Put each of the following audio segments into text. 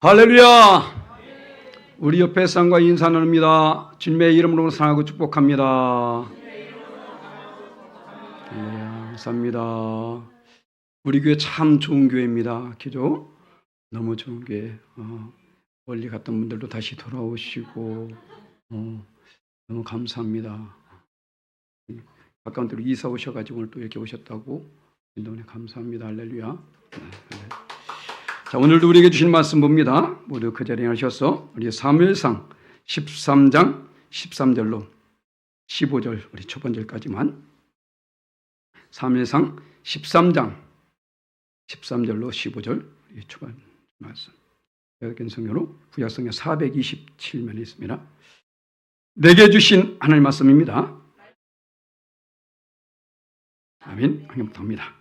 할렐루야! 우리 옆에 사람과 인사 나눕니다. 주님의 이름으로 사랑하고 축복합니다. 할렐루야, 감사합니다. 우리 교회 참 좋은 교회입니다. 그죠? 너무 좋은 교회. 멀리 갔던 분들도 다시 돌아오시고 너무 감사합니다. 가까운 데로 이사 오셔가지고 오늘 또 이렇게 오셨다고 너무 감사합니다. 할렐루야. 자, 오늘도 우리에게 주신 말씀 봅니다. 모두 그 자리에 하셔서 우리 사무엘상 13장 13절로 15절 우리 초반절까지만 사무엘상 13장 13절로 15절 우리 초반 말씀 여기 성경으로 구약성경 427면에 있습니다. 내게 주신 하나님 말씀입니다. 아멘. 함께합니다.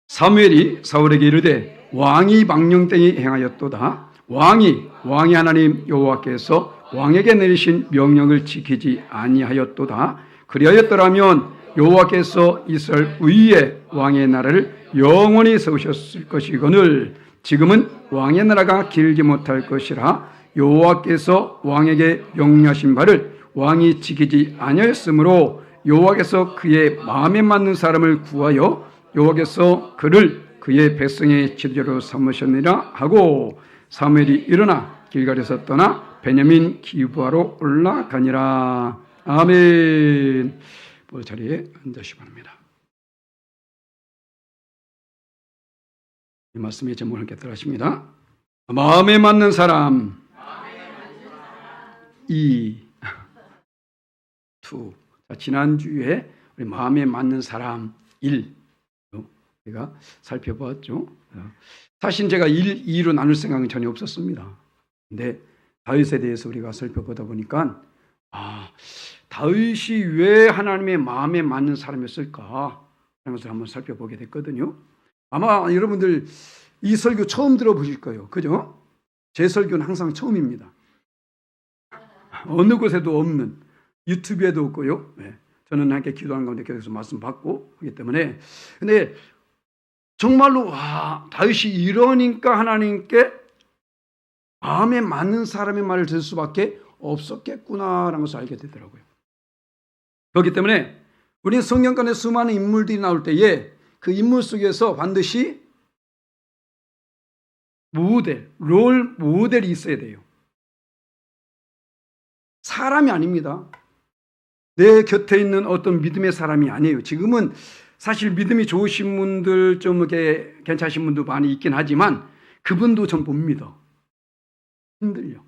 사무엘이 사울에게 이르되 왕이 망령되이 행하였도다. 왕이 하나님 여호와께서 왕에게 내리신 명령을 지키지 아니하였도다. 그리하였더라면 여호와께서 이스라엘 위에 왕의 나라를 영원히 세우셨을 것이거늘 지금은 왕의 나라가 길지 못할 것이라. 여호와께서 왕에게 명령하신 바를 왕이 지키지 아니하였으므로 여호와께서 그의 마음에 맞는 사람을 구하여 여호와께서 그를 그의 백성의 지도자로 삼으셨느니라 하고 사무엘이 일어나 길갈에서 떠나 베냐민 기브아로 올라가니라. 아멘. 자리에 앉으시기 바랍니다. 이 말씀의 제목을 함께 따라하십니다. 마음에 맞는 사람 2 지난주에 우리 마음에 맞는 사람 1 제가 살펴보았죠. 사실 제가 1, 2로 나눌 생각은 전혀 없었습니다. 근데 다윗에 대해서 우리가 살펴보다 보니까 다윗이 왜 하나님의 마음에 맞는 사람이었을까 하는 것을 한번 살펴보게 됐거든요. 아마 여러분들 이 설교 처음 들어보실 거예요. 그죠? 제 설교는 항상 처음입니다. 어느 곳에도 없는, 유튜브에도 없고요. 저는 함께 기도하는 가운데 계속 말씀 받고 하기 때문에. 근데 정말로 다윗이 이러니까 하나님께 마음에 맞는 사람의 말을 들을 수밖에 없었겠구나라는 것을 알게 되더라고요. 그렇기 때문에 우리는 성경간에 수많은 인물들이 나올 때에 그 인물 속에서 반드시 롤 모델이 있어야 돼요. 사람이 아닙니다. 내 곁에 있는 어떤 믿음의 사람이 아니에요. 지금은 사실 믿음이 좋으신 분들, 좀 이렇게 괜찮으신 분도 많이 있긴 하지만 그분도 전 못 믿어. 흔들려.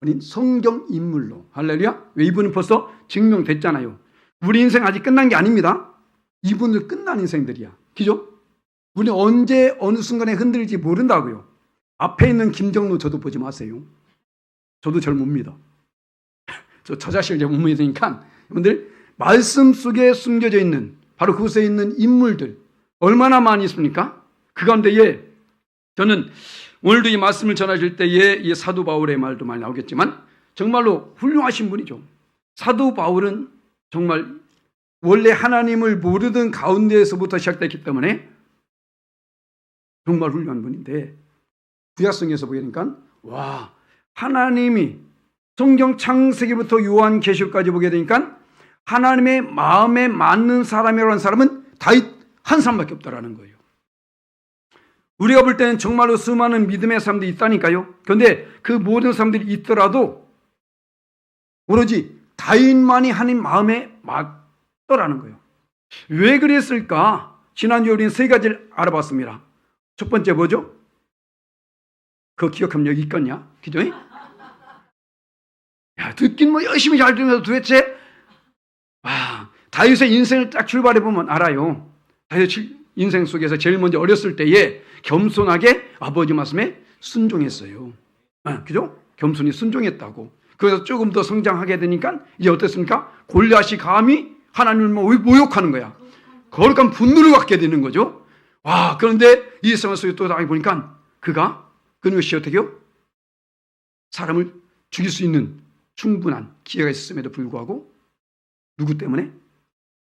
우린 성경 인물로. 할렐루야. 왜 이분은 벌써 증명됐잖아요. 우리 인생 아직 끝난 게 아닙니다. 이분은 끝난 인생들이야. 그죠? 우리 언제 어느 순간에 흔들릴지 모른다고요. 앞에 있는 김정로 저도 보지 마세요. 저도 절 못 믿어. 저 자신을 잘 못 믿으니까 여러분들 말씀 속에 숨겨져 있는 바로 그곳에 있는 인물들 얼마나 많이 있습니까? 그 가운데에 저는 오늘도 이 말씀을 전하실 때에 이 사도 바울의 말도 많이 나오겠지만 정말로 훌륭하신 분이죠. 사도 바울은 정말 원래 하나님을 모르던 가운데에서부터 시작됐기 때문에 정말 훌륭한 분인데 구약성에서 보게 되니까 하나님이 성경 창세기부터 요한계시록까지 보게 되니까 하나님의 마음에 맞는 사람이라는 사람은 다윗 한 사람밖에 없다라는 거예요. 우리가 볼 때는 정말로 수많은 믿음의 사람들이 있다니까요. 그런데 그 모든 사람들이 있더라도 오로지 다윗만이 하나님 마음에 맞더라는 거예요. 왜 그랬을까? 지난주에 우리는 세 가지를 알아봤습니다. 첫 번째 뭐죠? 그거 기억하면 여기 있겠냐? 그죠? 듣긴 열심히 잘 들으면서 도대체 다윗의 인생을 딱 출발해보면 알아요. 다윗의 인생 속에서 제일 먼저 어렸을 때에 겸손하게 아버지 말씀에 순종했어요. 그죠? 겸손히 순종했다고. 그래서 조금 더 성장하게 되니까 이제 어땠습니까? 골리앗이 감히 하나님을 모욕하는 거야. 거룩한 분노를 갖게 되는 거죠. 그런데 이 생활 속에 또 나가 보니까 그것이 어떻게요? 사람을 죽일 수 있는 충분한 기회가 있었음에도 불구하고 누구 때문에?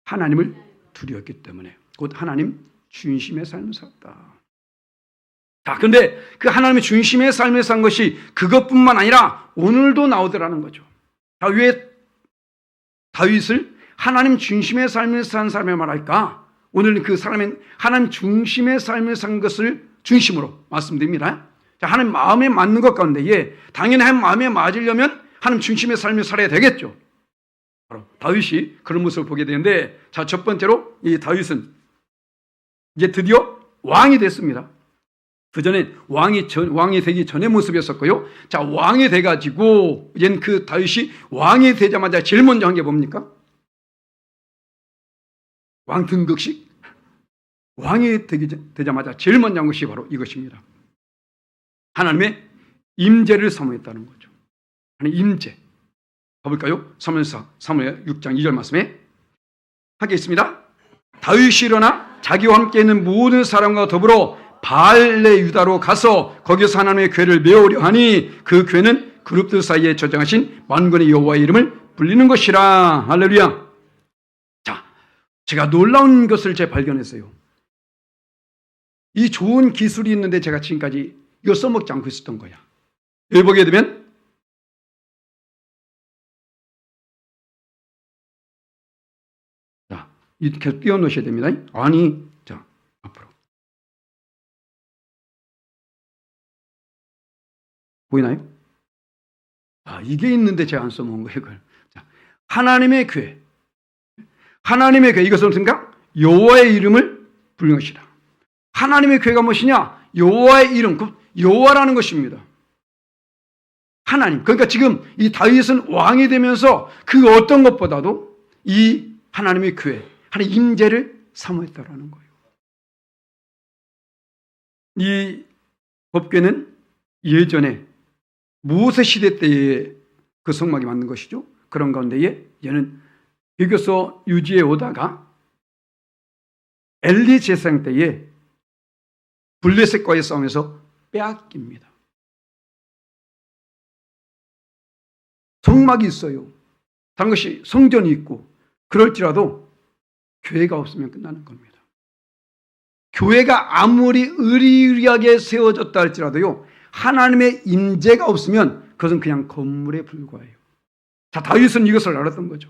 하나님을 두려웠기 때문에 곧 하나님 중심의 삶을 살았다. 자, 근데 그 하나님의 중심의 삶을 산 것이 그것뿐만 아니라 오늘도 나오더라는 거죠. 자, 왜 다윗을 하나님 중심의 삶을 산 사람이 말할까? 오늘은 그 사람의 하나님 중심의 삶을 산 것을 중심으로 말씀드립니다. 자, 하나님 마음에 맞는 것 가운데 당연히 하나님 마음에 맞으려면 하나님 중심의 삶을 살아야 되겠죠. 바로 다윗이 그런 모습을 보게 되는데, 자, 첫 번째로 이 다윗은 이제 드디어 왕이 됐습니다. 그전에 왕이 되기 전의 모습이었었고요. 자, 왕이 돼가지고 이제는 그 다윗이 왕이 되자마자 제일 먼저 한 게 뭡니까? 왕 등극식? 왕이 되자마자 제일 먼저 한 것이 바로 이것입니다. 하나님의 임재를 사모했다는 거죠. 하나님의 임재. 가볼까요? 사무엘 6장 2절 말씀에 하겠습니다. 다윗이 일어나 자기와 함께 있는 모든 사람과 더불어 발레 유다로 가서 거기서 하나님의 궤를 메우려 하니 그 궤는 그룹들 사이에 저장하신 만군의 여호와의 이름을 불리는 것이라. 할렐루야. 자, 제가 놀라운 것을 발견했어요. 이 좋은 기술이 있는데 제가 지금까지 이거 써먹지 않고 있었던 거야. 여기 보게 되면 자, 이렇게 띄워놓으셔야 됩니다. 아니, 자, 앞으로 보이나요? 아, 이게 있는데 제가 안 써먹은 거예요, 이걸. 자, 하나님의 궤. 하나님의 궤, 이것은 어떤가? 여호와의 이름을 부르는 것이다. 하나님의 궤가 무엇이냐? 여호와의 이름, 여호와라는 것입니다. 하나님. 그러니까 지금 이 다윗은 왕이 되면서 그 어떤 것보다도 이 하나님의 궤, 하나님의 임재를 사모했다라는 거예요. 이 법궤는 예전에 모세 시대 때의 그 성막이 맞는 것이죠. 그런 가운데에 얘는 비교서 유지해 오다가 엘리 제사장 때에 블레셋과의 싸움에서 빼앗깁니다. 성막이 있어요. 다른 것이 성전이 있고 그럴지라도 교회가 없으면 끝나는 겁니다. 교회가 아무리 의리의리하게 세워졌다 할지라도요, 하나님의 임재가 없으면 그것은 그냥 건물에 불과해요. 자, 다윗은 이것을 알았던 거죠.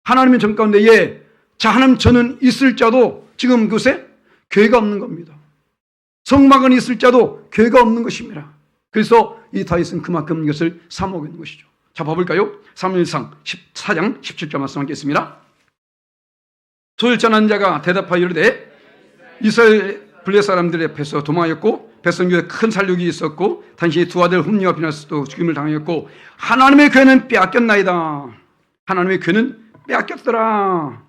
하나님의 전 가운데에 자, 하나님 저는 있을자도 지금 그곳에 교회가 없는 겁니다. 성막은 있을자도 교회가 없는 것입니다. 그래서 이 다윗은 그만큼 이것을 사모하고 있는 것이죠. 자, 봐볼까요? 사무엘상 14장 17절 말씀 하겠습니다. 소열 전한 자가 대답하여 이르되 이스라엘 블레 사람들 앞에서 도망하였고 백성중에 큰 살육이 있었고 당신의 두 아들 홈리와 비나스도 죽임을 당하였고 하나님의 궤는 빼앗겼나이다. 하나님의 궤는 빼앗겼더라.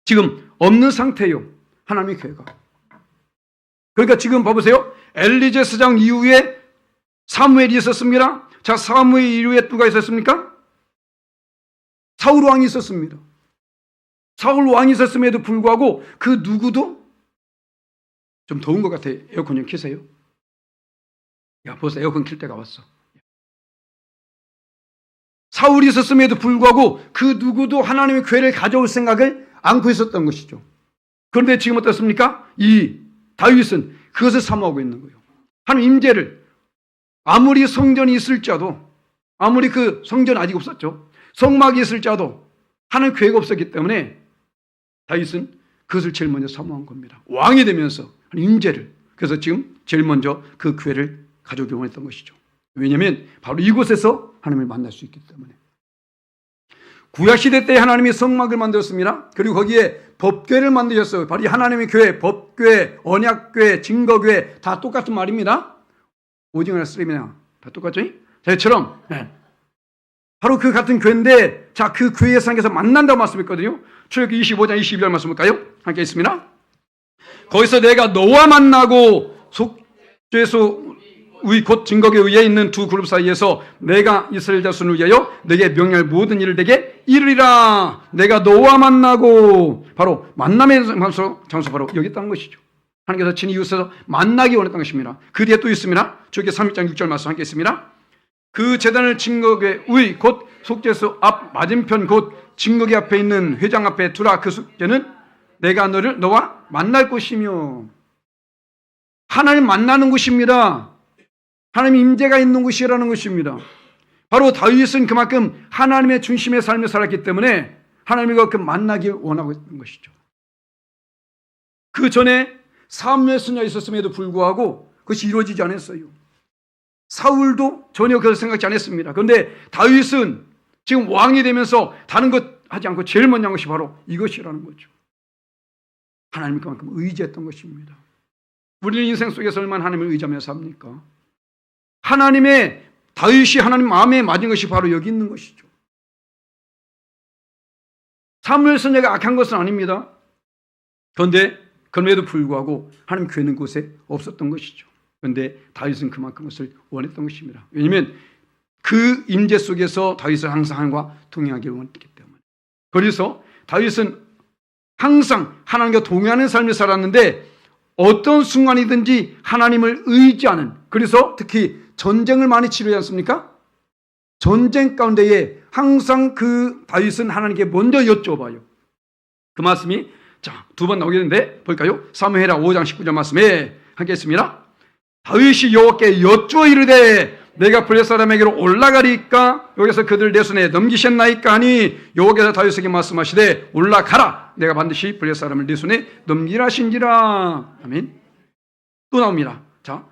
지금 없는 상태예요. 하나님의 궤가. 그러니까 지금 봐보세요. 엘리제사장 이후에 사무엘이 있었습니다. 자, 사무엘 이후에 누가 있었습니까? 사울 왕이 있었습니다. 사울 왕이 있었음에도 불구하고 그 누구도 좀 더운 것 같아. 에어컨 좀 켜세요. 야, 벌써 에어컨 킬 때가 왔어. 사울이 있었음에도 불구하고 그 누구도 하나님의 궤를 가져올 생각을 않고 있었던 것이죠. 그런데 지금 어떻습니까? 이 다윗은 그것을 사모하고 있는 거예요. 하나님 임재를 아무리 성전이 있을지라도 아무리 그 성전 아직 없었죠. 성막이 있을지라도 하나님 궤가 없었기 때문에 다윗은 그것을 제일 먼저 사모한 겁니다. 왕이 되면서 임재를. 그래서 지금 제일 먼저 그 궤를 가져오기 원했던 것이죠. 왜냐하면 바로 이곳에서 하나님을 만날 수 있기 때문에. 구약시대 때 하나님이 성막을 만들었습니다. 그리고 거기에 법궤를 만드셨어요. 바로 이 하나님의 궤, 법궤, 언약궤, 증거궤 다 똑같은 말입니다. 오징어나 쓰레기나 다 똑같죠? 저처럼 바로 그 같은 궤인데, 자, 그 궤의 상에서 만난다고 말씀했거든요. 출애굽기 25장 22절 말씀 볼까요? 함께 있습니다. 거기서 내가 너와 만나고 속죄소 곧 증거궤 위에 있는 두 그룹 사이에서 내가 이스라엘 자손을 위하여 내게 명령할 모든 일을 내게 이르리라. 내가 너와 만나고, 바로 만남의 장소 바로 여기 있다는 것이죠. 하나님께서 친히 이웃에서 만나기 원했던 것입니다. 그 뒤에 또 있습니다. 출애굽기 31장 6절 말씀 함께 있습니다. 그 제단을 증거궤 위 곧 속죄소 앞 맞은편 곧 증거궤 앞에 있는 회장 앞에 두라. 그 속죄는 내가 너와 만날 곳이며. 하나님 만나는 곳입니다. 하나님 임재가 있는 곳이라는 것입니다. 바로 다윗은 그만큼 하나님의 중심의 삶을 살았기 때문에 하나님과 그 만나길 원하고 있는 것이죠. 그 전에 사무엘 선녀가 있었음에도 불구하고 그것이 이루어지지 않았어요. 사울도 전혀 그것을 생각지 않았습니다. 그런데 다윗은 지금 왕이 되면서 다른 것 하지 않고 제일 먼저 한 것이 바로 이것이라는 거죠. 하나님 그만큼 의지했던 것입니다. 우리는 인생 속에서 얼마나 하나님을 의지하며 삽니까? 하나님의 다윗이 하나님 마음에 맞은 것이 바로 여기 있는 것이죠. 사무엘 선지자가 악한 것은 아닙니다. 그런데 그럼에도 불구하고 하나님 교회 있는 곳에 없었던 것이죠. 그런데 다윗은 그만큼 것을 원했던 것입니다. 왜냐하면 그 임재 속에서 다윗은 항상 하나님과 동행하기를 원했기 때문에. 그래서 다윗은 항상 하나님과 동행하는 삶을 살았는데 어떤 순간이든지 하나님을 의지하는, 그래서 특히 전쟁을 많이 치르지 않습니까? 전쟁 가운데에 항상 그 다윗은 하나님께 먼저 여쭤봐요. 그 말씀이 두 번 나오겠는데 볼까요? 사무엘하 5장 19절 말씀에 함께 했습니다. 다윗이 여호와께 여쭈어 이르되 내가 블레셋 사람에게로 올라가리까? 여기서 그들 내 손에 넘기셨나이까 하니 여호와께서 다윗에게 말씀하시되 올라가라. 내가 반드시 블레셋 사람을 네 손에 넘기라 하신지라. 아멘. 또 나옵니다. 자,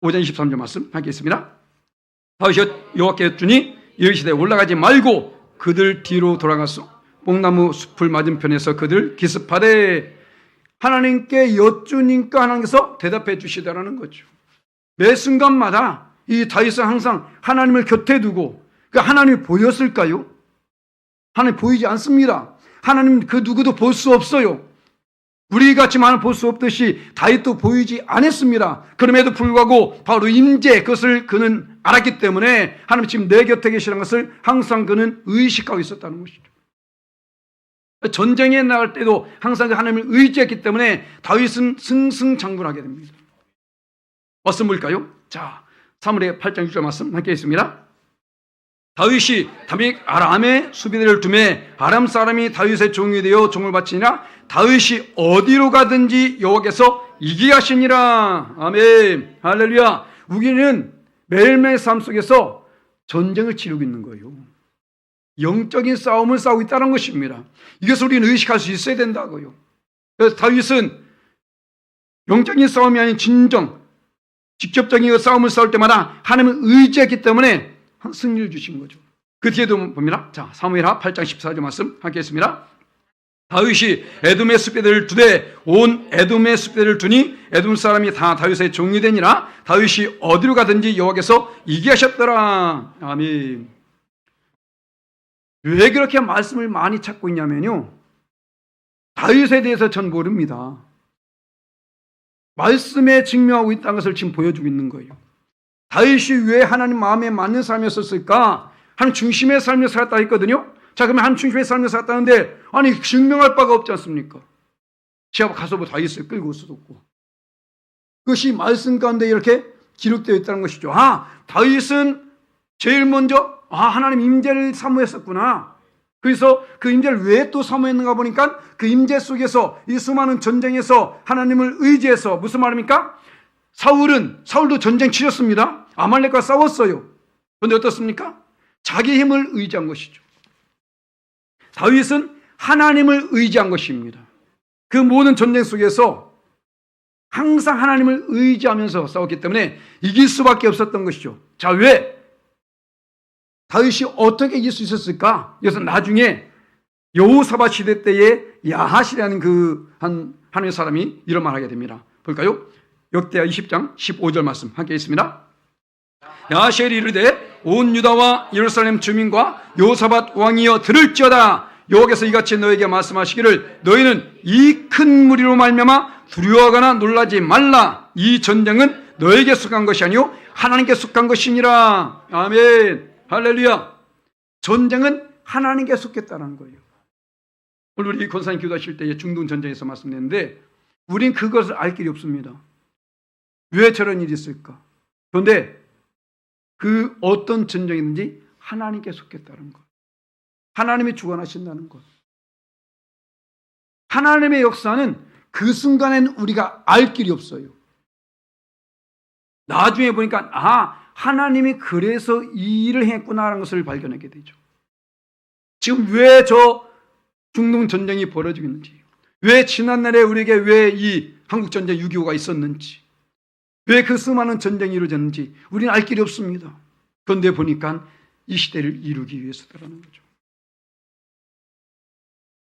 5장 23절 말씀 함께 있습니다. 다윗이 여호와께 여쭈니 이르시되 올라가지 말고 그들 뒤로 돌아가서 뽕나무 숲을 맞은편에서 그들 기습하되 하나님께 여쭈니까 하나님께서 대답해 주시더라는 거죠. 매 순간마다 이 다윗은 항상 하나님을 곁에 두고, 그러니까 하나님이 보였을까요? 하나님 보이지 않습니다. 하나님 그 누구도 볼 수 없어요. 우리같이만 볼 수 없듯이 다윗도 보이지 않았습니다. 그럼에도 불구하고 바로 임재, 그것을 그는 알았기 때문에 하나님 지금 내 곁에 계시는 것을 항상 그는 의식하고 있었다는 것이죠. 전쟁에 나갈 때도 항상 하나님을 의지했기 때문에 다윗은 승승장구하게 됩니다. 어떤 뭘까요? 자, 사무엘하 8장 6절 말씀 함께 있습니다. 다윗이 다윗 아람의 수비대를 두매 아람 사람이 다윗의 종이 되어 종을 바치니라. 다윗이 어디로 가든지 여호와께서 이기게 하시니라. 아멘. 할렐루야. 우리는 매일매일 삶 속에서 전쟁을 치르고 있는 거예요. 영적인 싸움을 싸우고 있다는 것입니다. 이것을 우리는 의식할 수 있어야 된다고요. 그래서 다윗은 영적인 싸움이 아닌 진정, 직접적인 싸움을 싸울 때마다 하나님을 의지했기 때문에 승리를 주신 거죠. 그 뒤에도 봅니다. 자, 사무엘하 8장 14절 말씀 함께 했습니다. 다윗이 에돔의 숲배들을 두되 온 에돔의 숲배들을 두니 에돔 사람이 다 다윗의 종이 되니라. 다윗이 어디로 가든지 여호와께서 이기게 하셨더라. 아멘. 왜 그렇게 말씀을 많이 찾고 있냐면요, 다윗에 대해서 전 모릅니다. 말씀에 증명하고 있다는 것을 지금 보여주고 있는 거예요. 다윗이 왜 하나님 마음에 맞는 삶이었을까? 하나님 중심의 삶을 살았다 했거든요. 자, 그러면 하나님 중심의 삶을 살았다는데 아니 증명할 바가 없지 않습니까? 제가 가서 뭐 다윗을 끌고 올 수도 없고. 그것이 말씀 가운데 이렇게 기록되어 있다는 것이죠. 다윗은 제일 먼저 하나님 임재를 사모했었구나. 그래서 그 임재를 왜 또 사모했는가 보니까 그 임재 속에서 이 수많은 전쟁에서 하나님을 의지해서, 무슨 말입니까? 사울도 전쟁 치렀습니다. 아말렉과 싸웠어요. 그런데 어떻습니까? 자기 힘을 의지한 것이죠. 다윗은 하나님을 의지한 것입니다. 그 모든 전쟁 속에서 항상 하나님을 의지하면서 싸웠기 때문에 이길 수밖에 없었던 것이죠. 자, 왜? 다윗이 어떻게 이길 수 있었을까? 그래서 나중에 여호사밧 시대 때에 야하시라는 하나님의 사람이 이런 말을 하게 됩니다. 볼까요? 역대하 20장 15절 말씀 함께 있습니다. 야하시엘이 이르되 온 유다와 예루살렘 주민과 여호사밧 왕이여 들을지어다. 여호와께서 이같이 너에게 말씀하시기를 너희는 이 큰 무리로 말미암아 두려워하거나 놀라지 말라. 이 전쟁은 너에게 속한 것이 아니요 하나님께 속한 것이니라. 아멘. 할렐루야. 전쟁은 하나님께 속했다는 거예요. 오늘 우리 권사님 기도하실 때 중동 전쟁에서 말씀드렸는데 우린 그것을 알 길이 없습니다. 왜 저런 일이 있을까? 그런데 그 어떤 전쟁이든지 하나님께 속했다는 것. 하나님이 주관하신다는 것. 하나님의 역사는 그 순간에는 우리가 알 길이 없어요. 나중에 보니까 하나님이 그래서 이 일을 행했구나라는 것을 발견하게 되죠. 지금 왜 저 중동 전쟁이 벌어지고 있는지, 왜 지난날에 우리에게 왜 이 한국전쟁 6.25가 있었는지, 왜 그 수많은 전쟁이 이루어졌는지 우리는 알 길이 없습니다. 그런데 보니까 이 시대를 이루기 위해서더라는 거죠.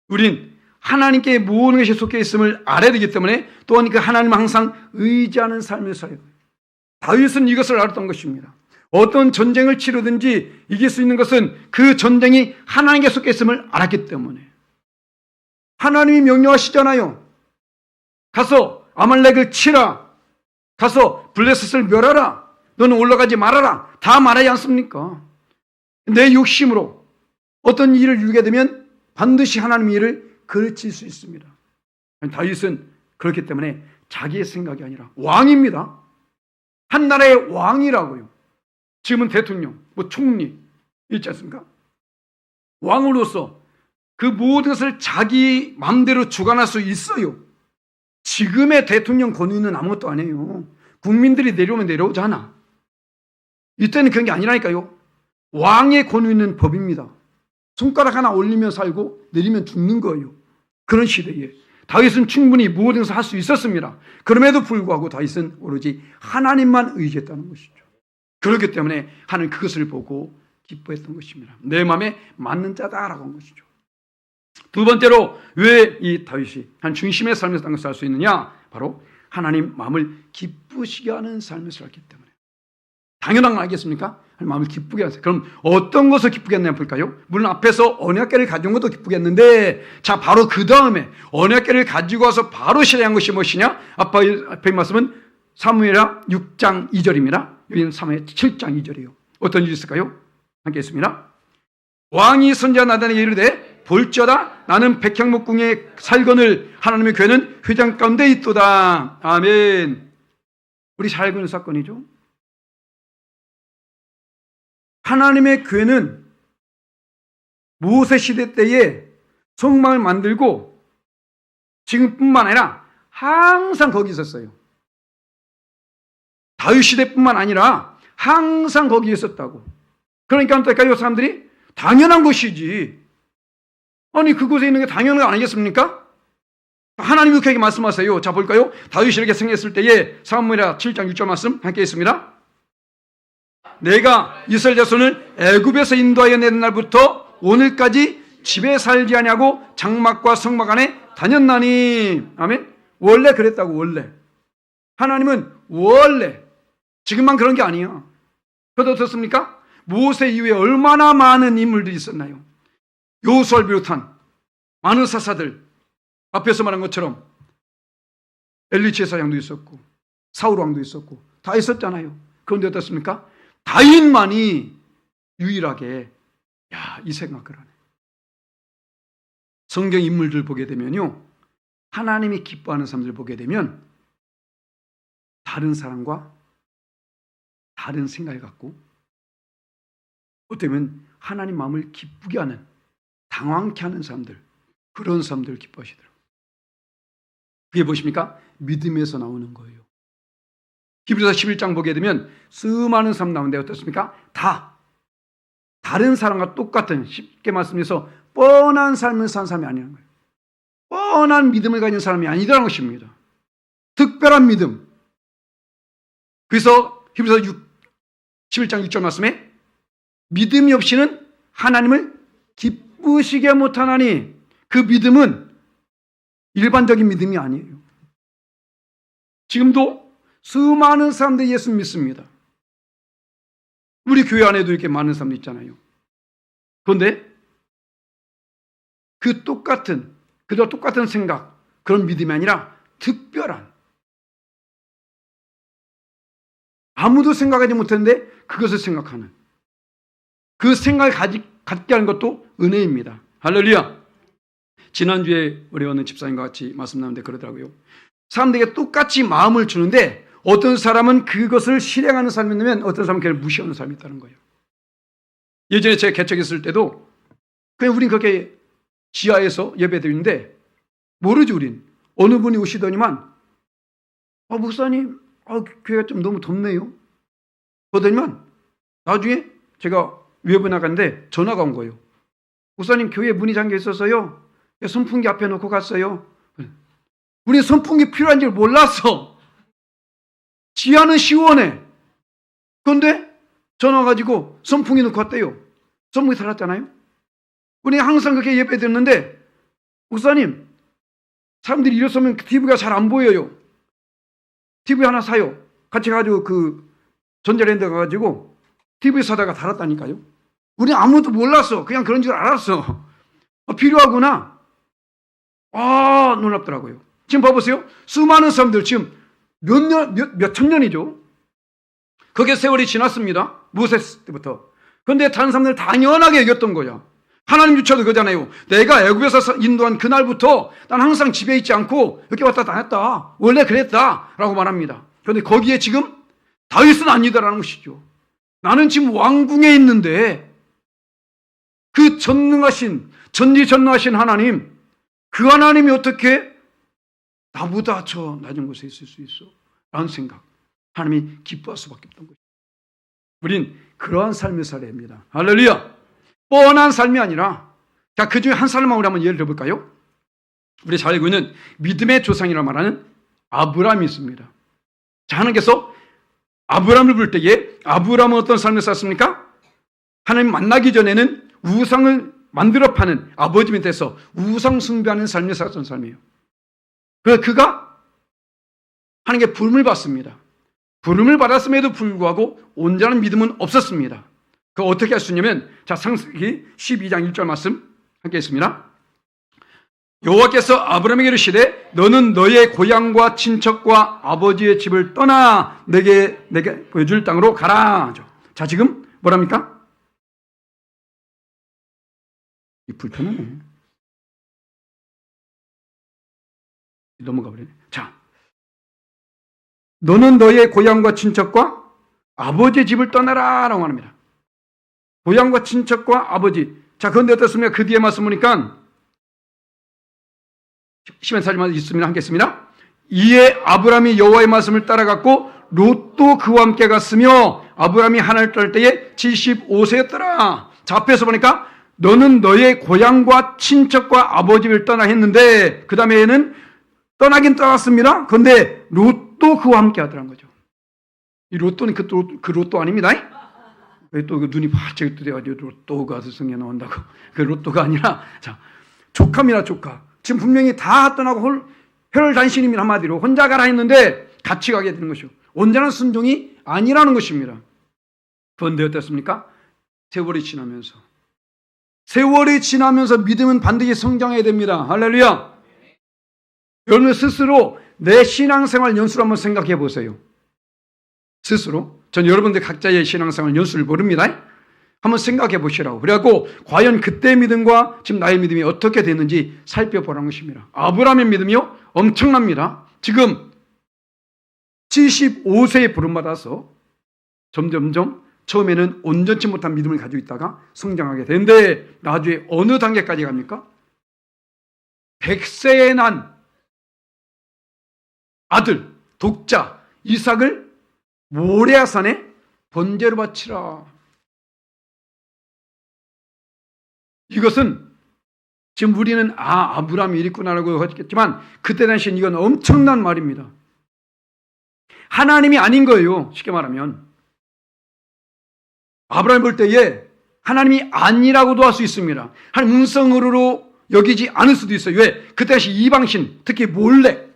우린 하나님께 모든 것이 속해 있음을 알아야 되기 때문에 또한 그 하나님을 항상 의지하는 삶을 살아야 돼요. 다윗은 이것을 알았던 것입니다. 어떤 전쟁을 치르든지 이길 수 있는 것은 그 전쟁이 하나님께 속해 있음을 알았기 때문에. 하나님이 명령하시잖아요. 가서 아말렉을 치라. 가서 블레셋을 멸하라. 너는 올라가지 말아라. 다 말하지 않습니까? 내 욕심으로 어떤 일을 이루게 되면 반드시 하나님의 일을 그르칠 수 있습니다. 다윗은 그렇기 때문에 자기의 생각이 아니라 왕입니다. 한 나라의 왕이라고요. 지금은 대통령, 총리 있지 않습니까? 왕으로서 그 모든 것을 자기 마음대로 주관할 수 있어요. 지금의 대통령 권위는 아무것도 아니에요. 국민들이 내려오면 내려오잖아. 이때는 그런 게 아니라니까요. 왕의 권위는 법입니다. 손가락 하나 올리면 살고 내리면 죽는 거예요. 그런 시대에 다윗은 충분히 모든 것을 할 수 있었습니다. 그럼에도 불구하고 다윗은 오로지 하나님만 의지했다는 것이죠. 그렇기 때문에 하나님 그것을 보고 기뻐했던 것입니다. 내 마음에 맞는 자다라고 한 것이죠. 두 번째로 왜 이 다윗이 한 중심의 삶을 살 수 있느냐? 바로 하나님 마음을 기쁘시게 하는 삶을 살았기 때문에. 당연한 거 알겠습니까? 마음을 기쁘게 하세요. 그럼 어떤 것을 기쁘게 했냐 볼까요? 물론 앞에서 언약궤를 가져온 것도 기쁘게 했는데, 자, 바로 그 다음에 언약궤를 가지고 와서 바로 실행한 것이 무엇이냐? 앞에 말씀은 사무엘하 6장 2절입니다. 여기는 사무엘 7장 2절이에요. 어떤 일이 있을까요? 함께 있습니다. 왕이 선지자 나단에게 이르되 볼지어다 나는 백향목궁에 살거늘 하나님의 궤는 회장 가운데 있도다. 아멘. 우리 잘 알고 있는 사건이죠. 하나님의 궤는 모세 시대 때에 성막을 만들고 지금뿐만 아니라 항상 거기 있었어요. 다윗 시대뿐만 아니라 항상 거기 있었다고. 그러니까 어떨까요? 사람들이 당연한 것이지. 아니 그곳에 있는 게 당연한 거 아니겠습니까? 하나님이 그에게 말씀하세요. 자 볼까요? 다윗이 이렇게 생겼을 때에 사무엘하 7장 6절 말씀 함께 있습니다. 내가 이스라엘 자손을 애굽에서 인도하여 낸 날부터 오늘까지 집에 살지 아니하고 장막과 성막 안에 다녔나니. 아멘. 원래 그랬다고. 원래 하나님은 원래, 지금만 그런 게 아니야. 그것도 어떻습니까? 모세 이후에 얼마나 많은 인물들이 있었나요? 여호수아를 비롯한 많은 사사들, 앞에서 말한 것처럼 엘리 제사장도 있었고 사울 왕도 있었고 다 있었잖아요. 그런데 어떻습니까? 다윗만이 유일하게 이 생각을 하네. 성경 인물들 보게 되면요, 하나님이 기뻐하는 사람들 보게 되면 다른 사람과 다른 생각을 갖고 어쩌면 하나님 마음을 기쁘게 하는, 당황케 하는 사람들, 그런 사람들을 기뻐하시더라고요. 그게 무엇입니까? 믿음에서 나오는 거예요. 히브리서 11장 보게 되면 수많은 사람 나오는데 어떻습니까? 다 다른 사람과 똑같은, 쉽게 말씀해서 뻔한 삶을 산 사람이 아니라는 거예요. 뻔한 믿음을 가진 사람이 아니라는 것입니다. 특별한 믿음. 그래서 히브리서 11장 6절 말씀에 믿음이 없이는 하나님을 기쁘시게 못하나니, 그 믿음은 일반적인 믿음이 아니에요. 지금도 수많은 사람들이 예수 믿습니다. 우리 교회 안에도 이렇게 많은 사람들 있잖아요. 그런데 그저 똑같은 생각, 그런 믿음이 아니라 특별한, 아무도 생각하지 못했는데 그것을 생각하는, 그 생각을 갖게 하는 것도 은혜입니다. 할렐루야. 지난주에 우리 어느 집사님과 같이 말씀 나누는데 그러더라고요. 사람들에게 똑같이 마음을 주는데 어떤 사람은 그것을 실행하는 사람이 있으면 어떤 사람은 그걸 무시하는 사람이 있다는 거예요. 예전에 제가 개척했을 때도 그냥 우린 그렇게 지하에서 예배드리는데 모르지, 우린. 어느 분이 오시더니만 목사님 교회가 좀 너무 덥네요. 그러더니만 나중에 제가 외부 나갔는데 전화가 온 거예요. 목사님, 교회 문이 잠겨 있어서요, 선풍기 앞에 놓고 갔어요. 우리 선풍기 필요한 줄 몰랐어. 지하는 시원해. 그런데 전화 가지고 선풍기 놓고 왔대요. 선풍기 살았잖아요. 우리 항상 그렇게 예배 드렸는데, 목사님, 사람들이 일어서면 TV가 잘 안 보여요. TV 하나 사요. 같이 가지고 그 전자랜드 가가지고 TV 사다가 달았다니까요. 우리 아무도 몰랐어. 그냥 그런 줄 알았어. 필요하구나. 놀랍더라고요. 지금 봐보세요. 수많은 사람들 지금 몇 천 년이죠. 그게 세월이 지났습니다. 모세스 때부터. 그런데 다른 사람들 당연하게 여겼던 거야. 하나님 주처도 그거잖아요. 내가 애굽에서 인도한 그날부터 난 항상 집에 있지 않고 이렇게 왔다 다녔다. 원래 그랬다. 라고 말합니다. 그런데 거기에 지금 다윗은 아니다라는 것이죠. 나는 지금 왕궁에 있는데 그 전지전능하신 하나님, 그 하나님이 어떻게 나보다 저 낮은 곳에 있을 수 있어? 라는 생각. 하나님이 기뻐할 수밖에 없던 것이죠. 우린 그러한 삶을 살아야 합니다. 할렐루야. 뻔한 삶이 아니라, 자, 그 중에 한 사람만 우리 한번 예를 들어볼까요? 우리 잘 알고 있는 믿음의 조상이라고 말하는 아브라함이 있습니다. 자, 하나님께서 아브라함을 부를 때에 아브라함은 어떤 삶을 살았습니까? 하나님 만나기 전에는 우상을 만들어 파는 아버지 밑에서 우상 숭배하는 삶을 살았던 삶이에요. 그래서 그가 하나님께 부름을 받습니다. 부름을 받았음에도 불구하고 온전한 믿음은 없었습니다. 그거 어떻게 할 수 있냐면, 자, 창세기 12장 1절 말씀 함께 있습니다. 여호와께서 아브라함에게 이르시되 너는 너의 고향과 친척과 아버지의 집을 떠나 내게 보여줄 땅으로 가라. 자, 지금 뭐랍니까? 이 불편하네. 넘어가 버리네. 자, 너는 너의 고향과 친척과 아버지의 집을 떠나라 라고 합니다. 고향과 친척과 아버지. 자, 그런데 어떻습니까? 그 뒤에 말씀 보니까 14절만 있습니다. 함께 했습니다. 이에 아브라함이 여호와의 말씀을 따라갔고 롯도 그와 함께 갔으며 아브라함이 하나를 떠날 때에 75세였더라. 자, 앞에서 보니까 너는 너의 고향과 친척과 아버지를 떠나 했는데 그 다음에는 떠나긴 떠났습니다. 그런데 롯도 그와 함께 하더라는 거죠. 이 롯도는 그 롯도 아닙니다. 왜 또 그 눈이 바짝 뜨대가지고 롯도가 스승에 나온다고. 그 롯도가 아니라, 자, 조카입니다, 조카. 지금 분명히 다 떠나고 혈단신입니다. 한마디로 혼자 가라 했는데 같이 가게 되는 것이요. 온전한 순종이 아니라는 것입니다. 그런데 어떻습니까? 세월이 지나면서 믿음은 반드시 성장해야 됩니다. 할렐루야. 여러분 스스로 내 신앙생활 연수를 한번 생각해 보세요. 스스로. 전 여러분들 각자의 신앙생활 연수를 모릅니다. 한번 생각해 보시라고. 그래갖고 과연 그때의 믿음과 지금 나의 믿음이 어떻게 됐는지 살펴보라는 것입니다. 아브라함의 믿음이요 엄청납니다. 지금 75세에 부름받아서 점점점 처음에는 온전치 못한 믿음을 가지고 있다가 성장하게 되는데 나중에 어느 단계까지 갑니까? 100세에 난 아들 독자 이삭을 모레아산에 번제로 바치라. 이것은 지금 우리는 아브라함이 이랬구나라고 했겠지만 그때 당시엔 이건 엄청난 말입니다. 하나님이 아닌 거예요. 쉽게 말하면 아브라함 볼 때에 하나님이 아니라고도 할 수 있습니다. 하나님 음성으로 여기지 않을 수도 있어요. 왜? 그때 당시 이방신, 특히 몰렉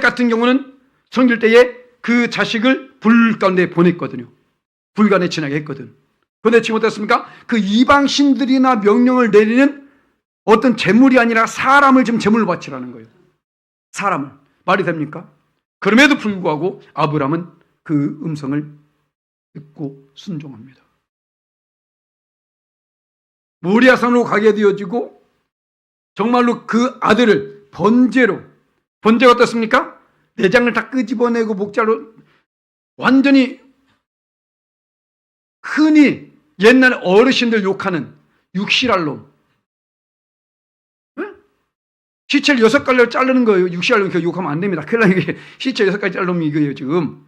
같은 경우는 성질 때에 그 자식을 불 가운데 보냈거든요. 불간에 지나게 했거든. 그런데 지금 어떻습니까? 그 이방신들이나 명령을 내리는 어떤 재물이 아니라 사람을 지금 재물로 바치라는 거예요. 사람을. 말이 됩니까? 그럼에도 불구하고 아브라함은 그 음성을 듣고 순종합니다. 모리아산으로 가게 되어지고 정말로 그 아들을 번제가 어떻습니까? 내장을 다 끄집어내고 목자로 완전히 흔히 옛날 어르신들 욕하는 육실알놈. 시체를 6갈래로 자르는 거예요. 육실알놈 욕하면 안 됩니다. 큰일 나게 시체 6갈래 자르는 놈이 이거예요 지금.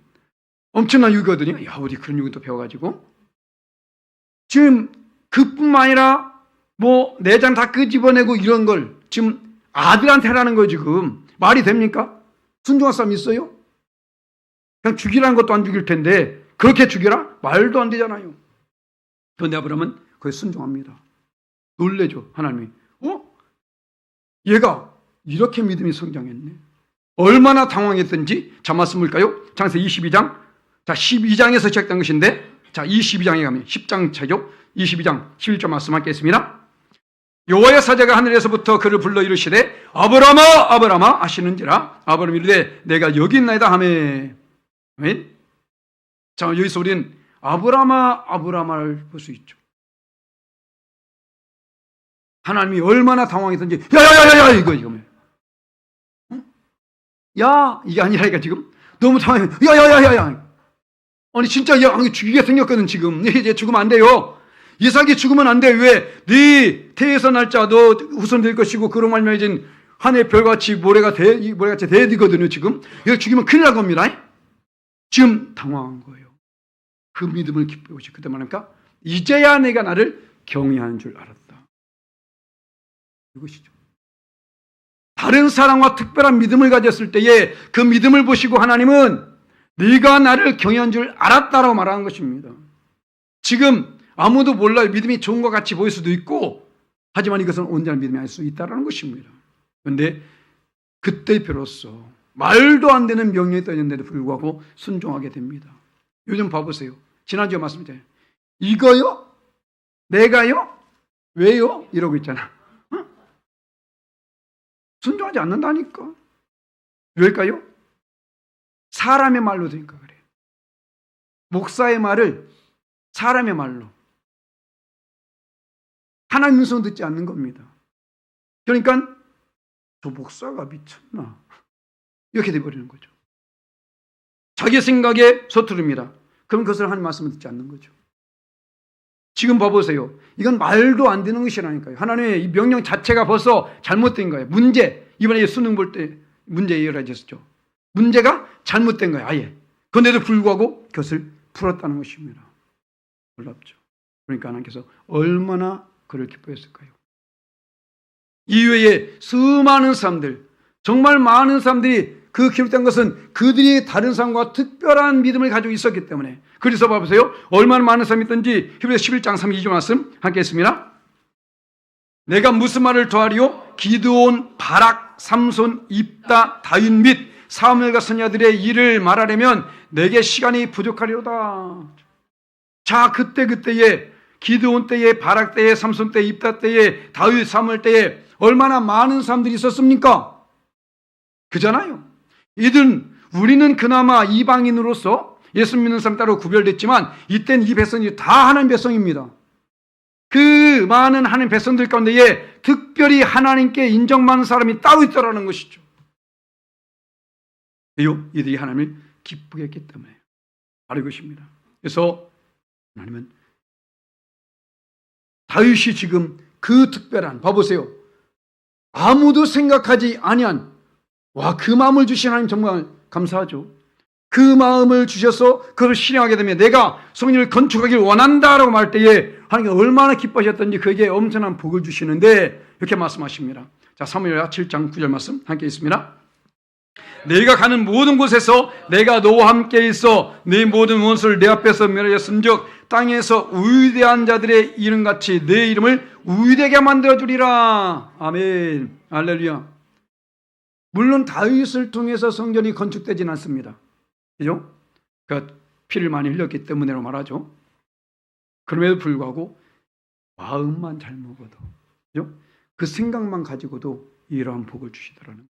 엄청난 유거든요. 야, 어디 그런 유도 배워가지고. 지금 그뿐만 아니라 뭐 내장 다 끄집어내고 이런 걸 지금 아들한테 하라는 거 지금 말이 됩니까? 순종할 사람 있어요? 그냥 죽이라는 것도 안 죽일 텐데 그렇게 죽여라? 말도 안 되잖아요. 그런데 아브라함은 그에 순종합니다. 놀래죠, 하나님이. 얘가 이렇게 믿음이 성장했네. 얼마나 당황했던지. 자, 말씀을까요? 창세기 22장. 자, 12장에서 시작된 것인데, 자, 22장에 가면 10장 차죠. 22장 11절 말씀 하겠습니다. 여호와의 사자가 하늘에서부터 그를 불러 이르시되 아브라함아 아브라함아 하시는지라. 아브라함이 이르되 내가 여기 있나이다 하매. 아멘. 자, 여기서 우리는 아브라함아 아브라함을 볼 수 있죠. 하나님이 얼마나 당황했던지. 야야야야야 이거 야 이게 아니라니까 지금 너무 당황해. 야야야야야. 아니 진짜 죽이게 생겼거든 지금. 이제 죽으면 안 돼요. 이삭이 죽으면 안 돼. 왜? 네 태에서 날짜 너 후손될 것이고 그로 말미암아 하늘의 별같이 모래같이 돼야 되거든요 지금. 이거 죽이면 큰일 날 겁니다. 지금 당황한 거예요. 그 믿음을 기뻐해 보시. 그때 말합니까? 이제야 내가 나를 경외하는 줄 알았다. 이것이죠. 다른 사람과 특별한 믿음을 가졌을 때에 그 믿음을 보시고 하나님은 네가 나를 경외한 줄 알았다라고 말하는 것입니다. 지금 아무도 몰라요. 믿음이 좋은 것 같이 보일 수도 있고, 하지만 이것은 온전한 믿음이 아닐 수 있다는 것입니다. 그런데 그때 비로소 말도 안 되는 명령이 떠있는데도 불구하고 순종하게 됩니다. 요즘 봐보세요. 지난주에 말씀드렸잖아요. 이거요? 내가요? 왜요? 이러고 있잖아. 순종하지 않는다니까. 왜일까요? 사람의 말로 들으니까 그래요. 목사의 말을 사람의 말로, 하나님 음성 듣지 않는 겁니다. 그러니까 저 목사가 미쳤나 이렇게 돼버리는 거죠. 자기 생각에 서투릅니다. 그럼 그것을 하나님 말씀을 듣지 않는 거죠. 지금 봐보세요. 이건 말도 안 되는 것이라니까요. 하나님의 이 명령 자체가 벌써 잘못된 거예요. 이번에 수능 볼 때 문제 예열하셨죠. 문제가 잘못된 거예요. 아예. 그런데도 불구하고 그것을 풀었다는 것입니다. 놀랍죠. 그러니까 하나님께서 얼마나 그를 기뻐했을까요? 이외에 수많은 사람들, 정말 많은 사람들이 그 기록된 것은 그들이 다른 사람과 특별한 믿음을 가지고 있었기 때문에. 그래서 봐보세요. 얼마나 많은 사람이 있던지 히브리서 11장 32절 말씀 함께 했습니다. 내가 무슨 말을 더하리요? 기드온, 바락, 삼손, 입다, 다윗 및 사무엘과 선지자들의 일을 말하려면 내게 시간이 부족하리로다. 자, 그때에 기드온 때에, 바락 때에, 삼손 때에, 입다 때에, 다윗, 사무엘 때에 얼마나 많은 사람들이 있었습니까? 그잖아요. 우리는 그나마 이방인으로서 예수 믿는 사람 따로 구별됐지만 이때는 이 백성이 다 하나님 백성입니다. 그 많은 하나님 백성들 가운데에 특별히 하나님께 인정받는 사람이 따로 있다라는 것이죠. 왜요? 이들이 하나님을 기쁘게 했기 때문에. 바로 이것입니다. 그래서 하나님은 다윗이 지금 그 특별한, 봐보세요. 아무도 생각하지 아니한, 그 마음을 주신 하나님 정말 감사하죠. 그 마음을 주셔서 그것을 실행하게 되면 내가 성령을 건축하길 원한다라고 말 때에 하나님이 얼마나 기뻐하셨던지 그에게 엄청난 복을 주시는데 이렇게 말씀하십니다. 자, 사무엘하 7장 9절 말씀 함께 있습니다. 내가 가는 모든 곳에서 내가 너와 함께 있어 네 모든 원수를 내 앞에서 멸하였음즉 땅에서 위대한 자들의 이름같이 내 이름을 위대하게 만들어주리라. 아멘. 할렐루야. 물론 다윗을 통해서 성전이 건축되진 않습니다. 그죠? 그러니까 피를 많이 흘렸기 때문에로 말하죠. 그럼에도 불구하고 마음만 잘 먹어도, 그죠? 그 생각만 가지고도 이러한 복을 주시더라는.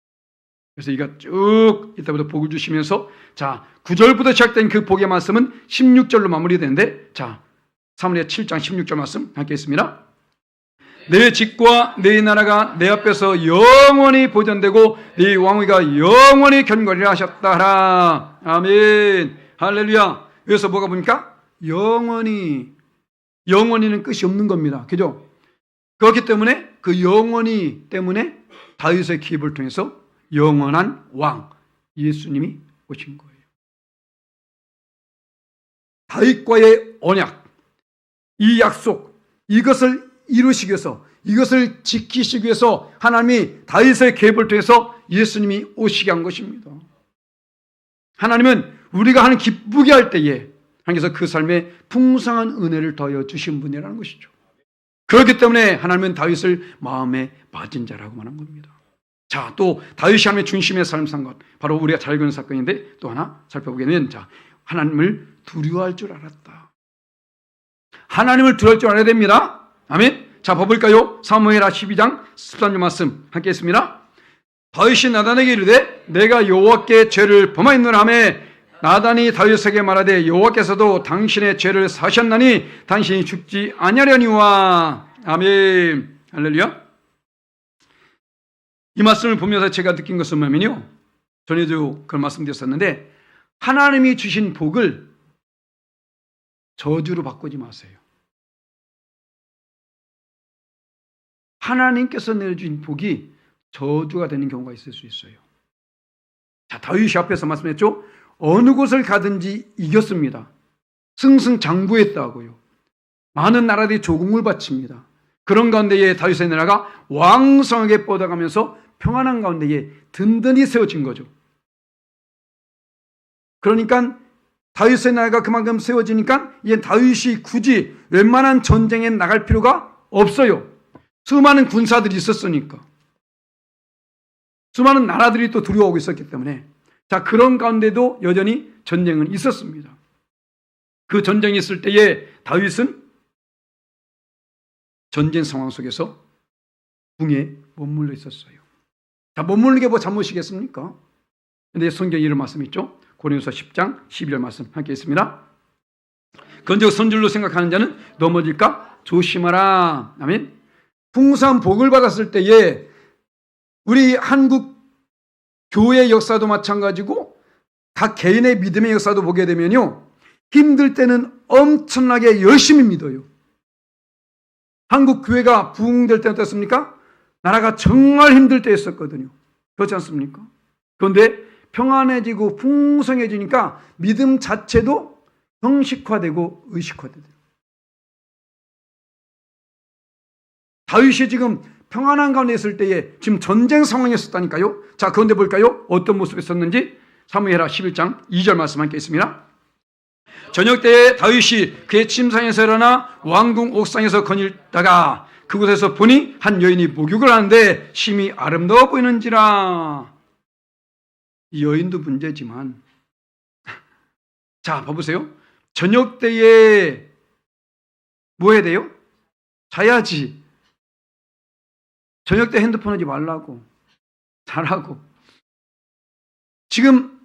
그래서 이가 쭉 이때부터 복을 주시면서, 자, 9절부터 시작된 그 복의 말씀은 16절로 마무리되는데, 자, 사무엘 7장 16절 말씀 함께 있습니다. 내 집과 내 나라가 내 앞에서 영원히 보존되고 네 왕위가 영원히 견고하리라 하셨다 하라. 아멘. 할렐루야. 여기서 뭐가 보니까 영원히는 끝이 없는 겁니다. 그죠? 그렇기 때문에 그 영원히 때문에 다윗의 기업을 통해서 영원한 왕 예수님이 오신 거예요. 다윗과의 언약, 이 약속, 이것을 이루시기 위해서, 이것을 지키시기 위해서 하나님이 다윗의 계보를 통해서 예수님이 오시게 한 것입니다. 하나님은 우리가 하는 기쁘게 할 때에 하나님께서 그 삶에 풍성한 은혜를 더하여 주신 분이라는 것이죠. 그렇기 때문에 하나님은 다윗을 마음에 맞은 자라고 말한 겁니다. 자, 또 다윗이 하나님의 중심의 삶을 산 것, 바로 우리가 잘 알고 있는 사건인데 또 하나 살펴보게 되면, 자, 하나님을 두려워할 줄 알았다. 하나님을 두려워할 줄 알아야 됩니다. 아멘. 자, 봐볼까요? 사무엘하 12장 13절 말씀 함께 했습니다. 다윗이 나단에게 이르되 내가 여호와께 죄를 범하였노라 하며 나단이 다윗에게 말하되 여호와께서도 당신의 죄를 사셨나니 당신이 죽지 아니하려니와. 아멘. 할렐루야. 이 말씀을 보면서 제가 느낀 것은 뭐냐면요, 전에도 그런 말씀드렸었는데, 하나님이 주신 복을 저주로 바꾸지 마세요. 하나님께서 내려주신 복이 저주가 되는 경우가 있을 수 있어요. 자, 다윗이 앞에서 말씀했죠. 어느 곳을 가든지 이겼습니다. 승승장구했다고요. 많은 나라들이 조공을 바칩니다. 그런 가운데에 다윗의 나라가 왕성하게 뻗어가면서 평안한 가운데에 든든히 세워진 거죠. 그러니까 다윗의 나라가 그만큼 세워지니까 이제 다윗이 굳이 웬만한 전쟁에 나갈 필요가 없어요. 수많은 군사들이 있었으니까. 수많은 나라들이 또 두려워하고 있었기 때문에. 자, 그런 가운데도 여전히 전쟁은 있었습니다. 그 전쟁이 있을 때에 다윗은 전쟁 상황 속에서 궁에 머물러 있었어요. 자, 머무르게 뭐 잘못이겠습니까? 근데 성경에 이런 말씀 있죠. 고린도서 10장 12절 말씀 함께 있습니다. 건적 선줄로 생각하는 자는 넘어질까 조심하라. 아멘. 풍성한 복을 받았을 때에 우리 한국 교회 역사도 마찬가지고 각 개인의 믿음의 역사도 보게 되면요, 힘들 때는 엄청나게 열심히 믿어요. 한국 교회가 부흥될 때는 어떻습니까? 나라가 정말 힘들 때였었거든요. 그렇지 않습니까? 그런데 평안해지고 풍성해지니까 믿음 자체도 형식화되고 의식화되죠. 다윗이 지금 평안한 가운데 있을 때에 지금 전쟁 상황에 있었다니까요. 자, 그런데 볼까요? 어떤 모습이 있었는지. 사무엘하 11장 2절 말씀 함께 있습니다. 저녁 때에 다윗이 그의 침상에서 일어나 왕궁 옥상에서 거닐다가 그곳에서 보니 한 여인이 목욕을 하는데 심히 아름다워 보이는지라. 이 여인도 문제지만, 자, 봐보세요. 저녁 때에 뭐 해야 돼요? 자야지. 저녁 때 핸드폰 하지 말라고. 잘하고. 지금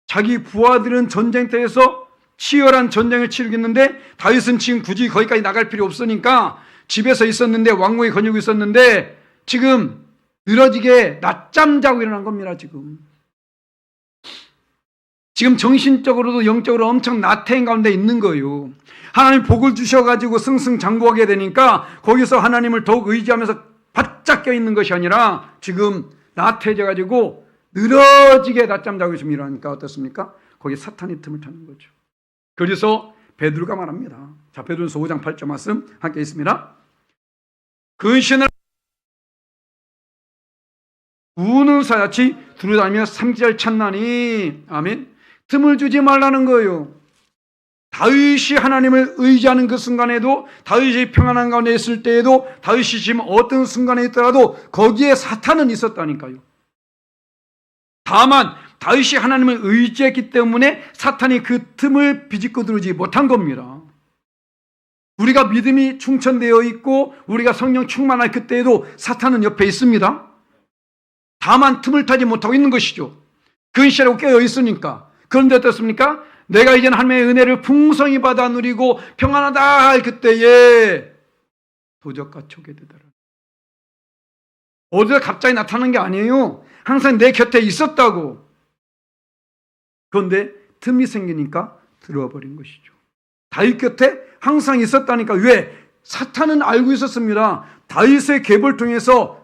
자기 부하들은 전쟁터에서 치열한 전쟁을 치르겠는데 다윗은 지금 굳이 거기까지 나갈 필요 없으니까 집에서 있었는데, 왕궁에 거닐고 있었는데 지금 늘어지게 낮잠 자고 일어난 겁니다. 지금 정신적으로도 영적으로 엄청 나태한 가운데 있는 거예요. 하나님 복을 주셔가지고 승승장구하게 되니까 거기서 하나님을 더욱 의지하면서 바짝 껴있는 것이 아니라 지금 나태해져가지고 늘어지게 낮잠 자고 있으면 일어나니까 어떻습니까? 거기 사탄이 틈을 타는 거죠. 그래서 베드로가 말합니다. 자, 베드로전서 5장 8절 말씀 함께 있습니다. 근신을 우는 사자치 두루다니며 삼지를 찾나니. 아멘. 틈을 주지 말라는 거예요. 다윗이 하나님을 의지하는 그 순간에도, 다윗이 평안한 가운데 있을 때에도, 다윗이 지금 어떤 순간에 있더라도 거기에 사탄은 있었다니까요. 다만 다윗이 하나님을 의지했기 때문에 사탄이 그 틈을 비집고 들어오지 못한 겁니다. 우리가 믿음이 충천되어 있고 우리가 성령 충만할 그때에도 사탄은 옆에 있습니다. 다만 틈을 타지 못하고 있는 것이죠. 근시라고 깨어 있으니까. 그런데 어떻습니까? 내가 이제는 하나님의 은혜를 풍성히 받아 누리고 평안하다 할 그때에 도적과 초계되더라. 어디서 갑자기 나타나는 게 아니에요. 항상 내 곁에 있었다고. 그런데 틈이 생기니까 들어와 버린 것이죠. 다윗 곁에 항상 있었다니까. 왜? 사탄은 알고 있었습니다. 다윗의 계보를 통해서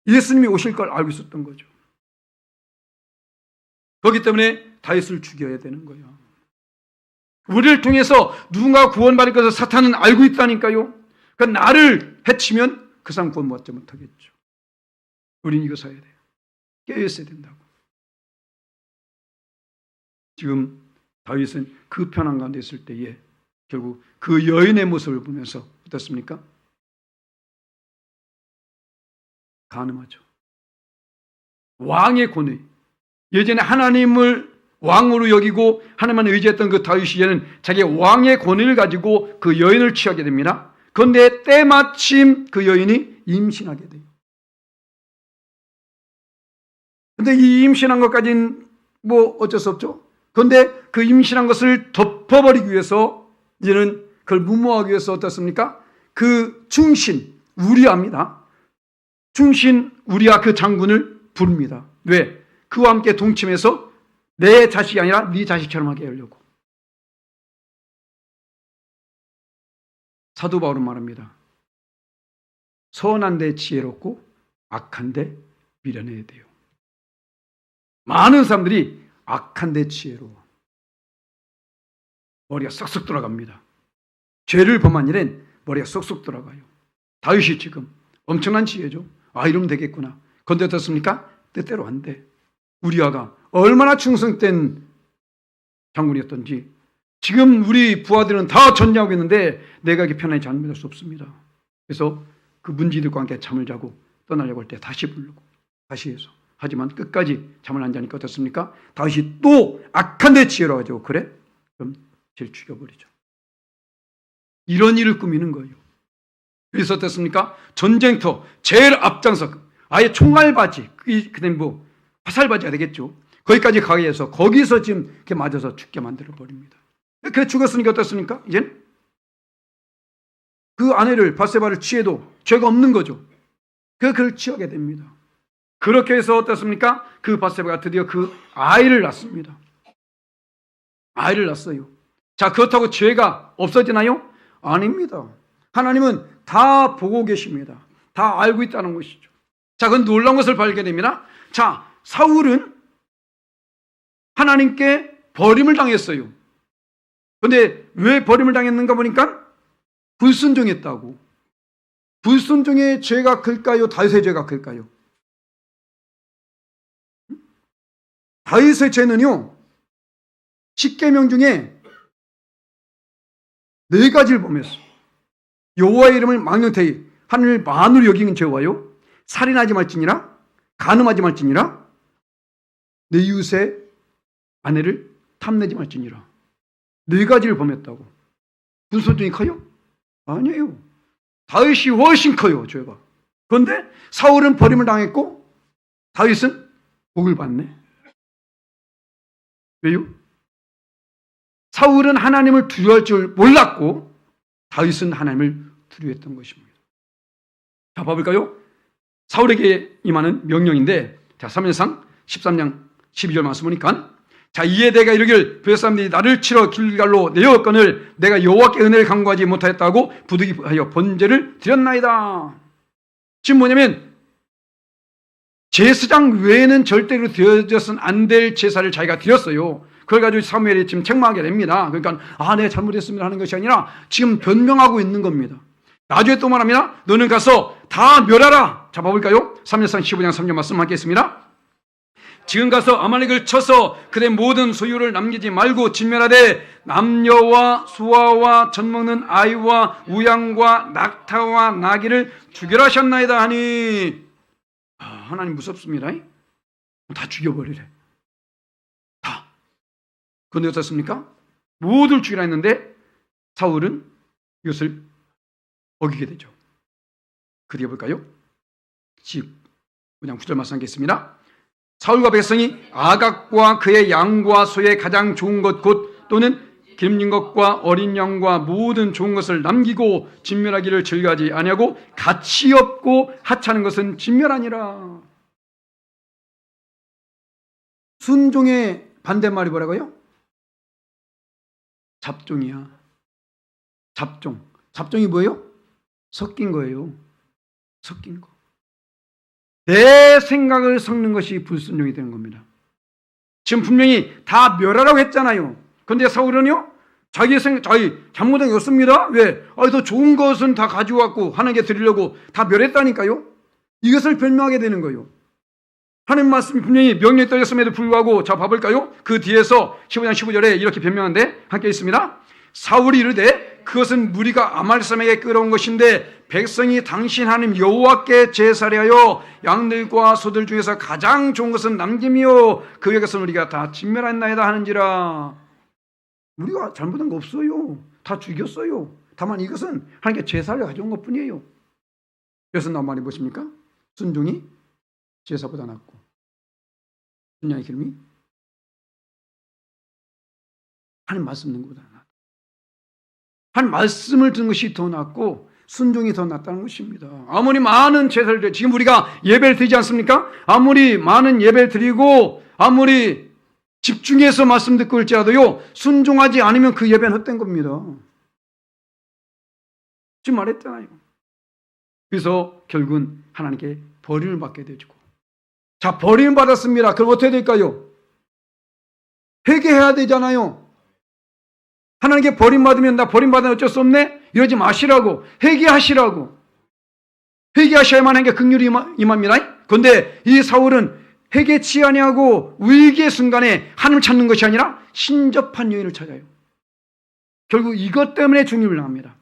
예수님이 오실 걸 알고 있었던 거죠. 그렇기 때문에 다윗을 죽여야 되는 거예요. 우리를 통해서 누군가 구원받을 것을 사탄은 알고 있다니까요. 그 나를 해치면 그 사람 구원받지 못하겠죠. 우린 이거 해야 돼요. 깨어있어야 된다고. 지금 다윗은 그 편안 가운데 있을 때에 결국 그 여인의 모습을 보면서 어떻습니까? 간음하죠. 왕의 권위. 예전에 하나님을 왕으로 여기고 하나님만 의지했던 그 다윗이 이제는 자기의 왕의 권위를 가지고 그 여인을 취하게 됩니다. 그런데 때마침 그 여인이 임신하게 돼요. 근데 이 임신한 것까지는 뭐 어쩔 수 없죠. 그런데 그 임신한 것을 덮어버리기 위해서 이제는 그걸 무모하기 위해서 어떻습니까? 그 충신 우리아입니다. 충신 우리아 그 장군을 부릅니다. 왜? 그와 함께 동침해서 내 자식이 아니라 네 자식처럼 하게 하려고. 사도 바울은 말합니다. 선한 데 지혜롭고 악한 데 미련해야 돼요. 많은 사람들이 악한 데 지혜로워. 머리가 쏙쏙 들어갑니다. 죄를 범한 일엔 머리가 쏙쏙 들어가요. 다윗이 지금 엄청난 지혜죠. 아, 이러면 되겠구나. 그런데 어떻습니까? 때때로 안 돼. 우리아가 얼마나 충성된 장군이었던지 지금 우리 부하들은 다 전쟁하고 있는데 내가 이렇게 편하게 잠을 수 없습니다. 그래서 그 문지들과 함께 잠을 자고 떠나려고 할 때 다시 부르고 다시 해서 하지만 끝까지 잠을 안 자니까 어떻습니까? 다윗이 또 악한 데 지혜로 가지고 그래? 그럼 쟤를 죽여버리죠. 이런 일을 꾸미는 거예요. 그래서 어떻습니까? 전쟁터 제일 앞장서 아예 총알바지 그다음에 뭐 화살바지가 되겠죠. 거기까지 가게 해서 거기서 지금 이렇게 맞아서 죽게 만들어 버립니다. 그래 죽었으니까 어떻습니까? 이제는 그 아내를 바세바를 취해도 죄가 없는 거죠. 그걸 취하게 됩니다. 그렇게 해서 어떻습니까? 그 바세바가 드디어 그 아이를 낳습니다. 아이를 낳았어요. 자, 그렇다고 죄가 없어지나요? 아닙니다. 하나님은 다 보고 계십니다. 다 알고 있다는 것이죠. 자, 그건 놀라운 것을 발견됩니다. 자, 사울은 하나님께 버림을 당했어요. 그런데 왜 버림을 당했는가 보니까 불순종했다고. 불순종의 죄가 클까요? 다윗의 죄가 클까요? 다윗의 죄는요, 10계명 중에 4가지를 범했어요. 여호와의 이름을 망령되이 하늘을 만으로 여기는 죄와요, 살인하지 말지니라, 간음하지 말지니라, 내 이웃의 아내를 탐내지 말지니라. 4가지를 범했다고. 불순종이 커요? 아니에요. 다윗이 훨씬 커요, 죄가. 그런데 사울은 버림을 당했고 다윗은 복을 받네. 왜요? 사울은 하나님을 두려워할 줄 몰랐고 다윗은 하나님을 두려워했던 것입니다. 자, 봐볼까요? 사울에게 임하는 명령인데, 자, 사무엘상 13장 12절 말씀 보니까, 자, 이에 내가 이르기를 블레셋 사람들이 나를 치러 길갈로 내어건을 내가 여호와께 은혜를 간구하지 못하였다고 부득이하여 번제를 드렸나이다. 지금 뭐냐면 제사장 외에는 절대로 드려져서는 안 될 제사를 자기가 드렸어요. 그걸 가지고 사무엘이 지금 책망하게 됩니다. 그러니까 내가 잘못했습니다 하는 것이 아니라 지금 변명하고 있는 겁니다. 나중에 또 말합니다. 너는 가서 다 멸하라. 자, 봐볼까요? 사무엘상 15장 3절 말씀 하겠습니다. 지금 가서 아말렉을 쳐서 그의 모든 소유를 남기지 말고 진멸하되 남녀와 수아와 젖먹는 아이와 우양과 낙타와 나귀를 죽여라 하셨나이다 하니, 하나님 무섭습니다. 다 죽여버리래. 다. 그런데 어떻습니까? 모두를 죽이라 했는데 사울은 이것을 어기게 되죠. 그 뒤에 볼까요? 19장 9절 말씀 하겠습니다. 사울과 백성이 아각과 그의 양과 소의 가장 좋은 것 곧 또는 기름진 것과 어린 양과 모든 좋은 것을 남기고 진멸하기를 즐거워하지 아니하고 가치 없고 하찮은 것은 진멸하니라. 순종의 반대말이 뭐라고요? 잡종이야. 잡종. 잡종이 뭐예요? 섞인 거예요. 섞인 거. 내 생각을 섞는 것이 불순종이 되는 겁니다. 지금 분명히 다 멸하라고 했잖아요. 그런데 사울은요, 자기 잘못한 게 없습니다. 왜? 더 좋은 것은 다 가지고 왔고 하나님께 드리려고 다 멸했다니까요. 이것을 변명하게 되는 거예요. 하나님 말씀이 분명히 명령이 떨어졌음에도 불구하고, 자 봐볼까요? 그 뒤에서 15장 15절에 이렇게 변명한데, 함께 있습니다. 사울이 이르되 그것은 무리가 아말렉 사람에게 끌어온 것인데 백성이 당신 하나님 여호와께 제사를 하여 양들과 소들 중에서 가장 좋은 것은 남김이요 그 외것은 우리가 다 진멸하였나이다 하는지라. 우리가 잘못한 거 없어요. 다 죽였어요. 다만 이것은 하나님께 제사를 가져온 것뿐이에요. 그래서 나온 말이 무엇입니까? 순종이 제사보다 낫고 순양의 기름이 하나님 말씀 듣는 것보다 낫다. 하나님 말씀을 듣는 것이 더 낫고 순종이 더 낫다는 것입니다. 아무리 많은 제사를 드려, 지금 우리가 예배를 드리지 않습니까? 아무리 많은 예배를 드리고 아무리 집중해서 말씀 듣고 할지라도요, 순종하지 않으면 그 예배는 헛된 겁니다. 지금 말했잖아요. 그래서 결국은 하나님께 버림을 받게 되고, 자, 버림을 받았습니다. 그럼 어떻게 될까요? 회개해야 되잖아요. 하나님께 버림받으면 나 버림받으면 어쩔 수 없네? 이러지 마시라고. 회개하시라고. 회개하셔야만 하는 게 긍휼이 임합니다. 그런데 이 사울은 회개치 아니하고 위기의 순간에 하나님을 찾는 것이 아니라 신접한 여인을 찾아요. 결국 이것 때문에 중임을 당합니다.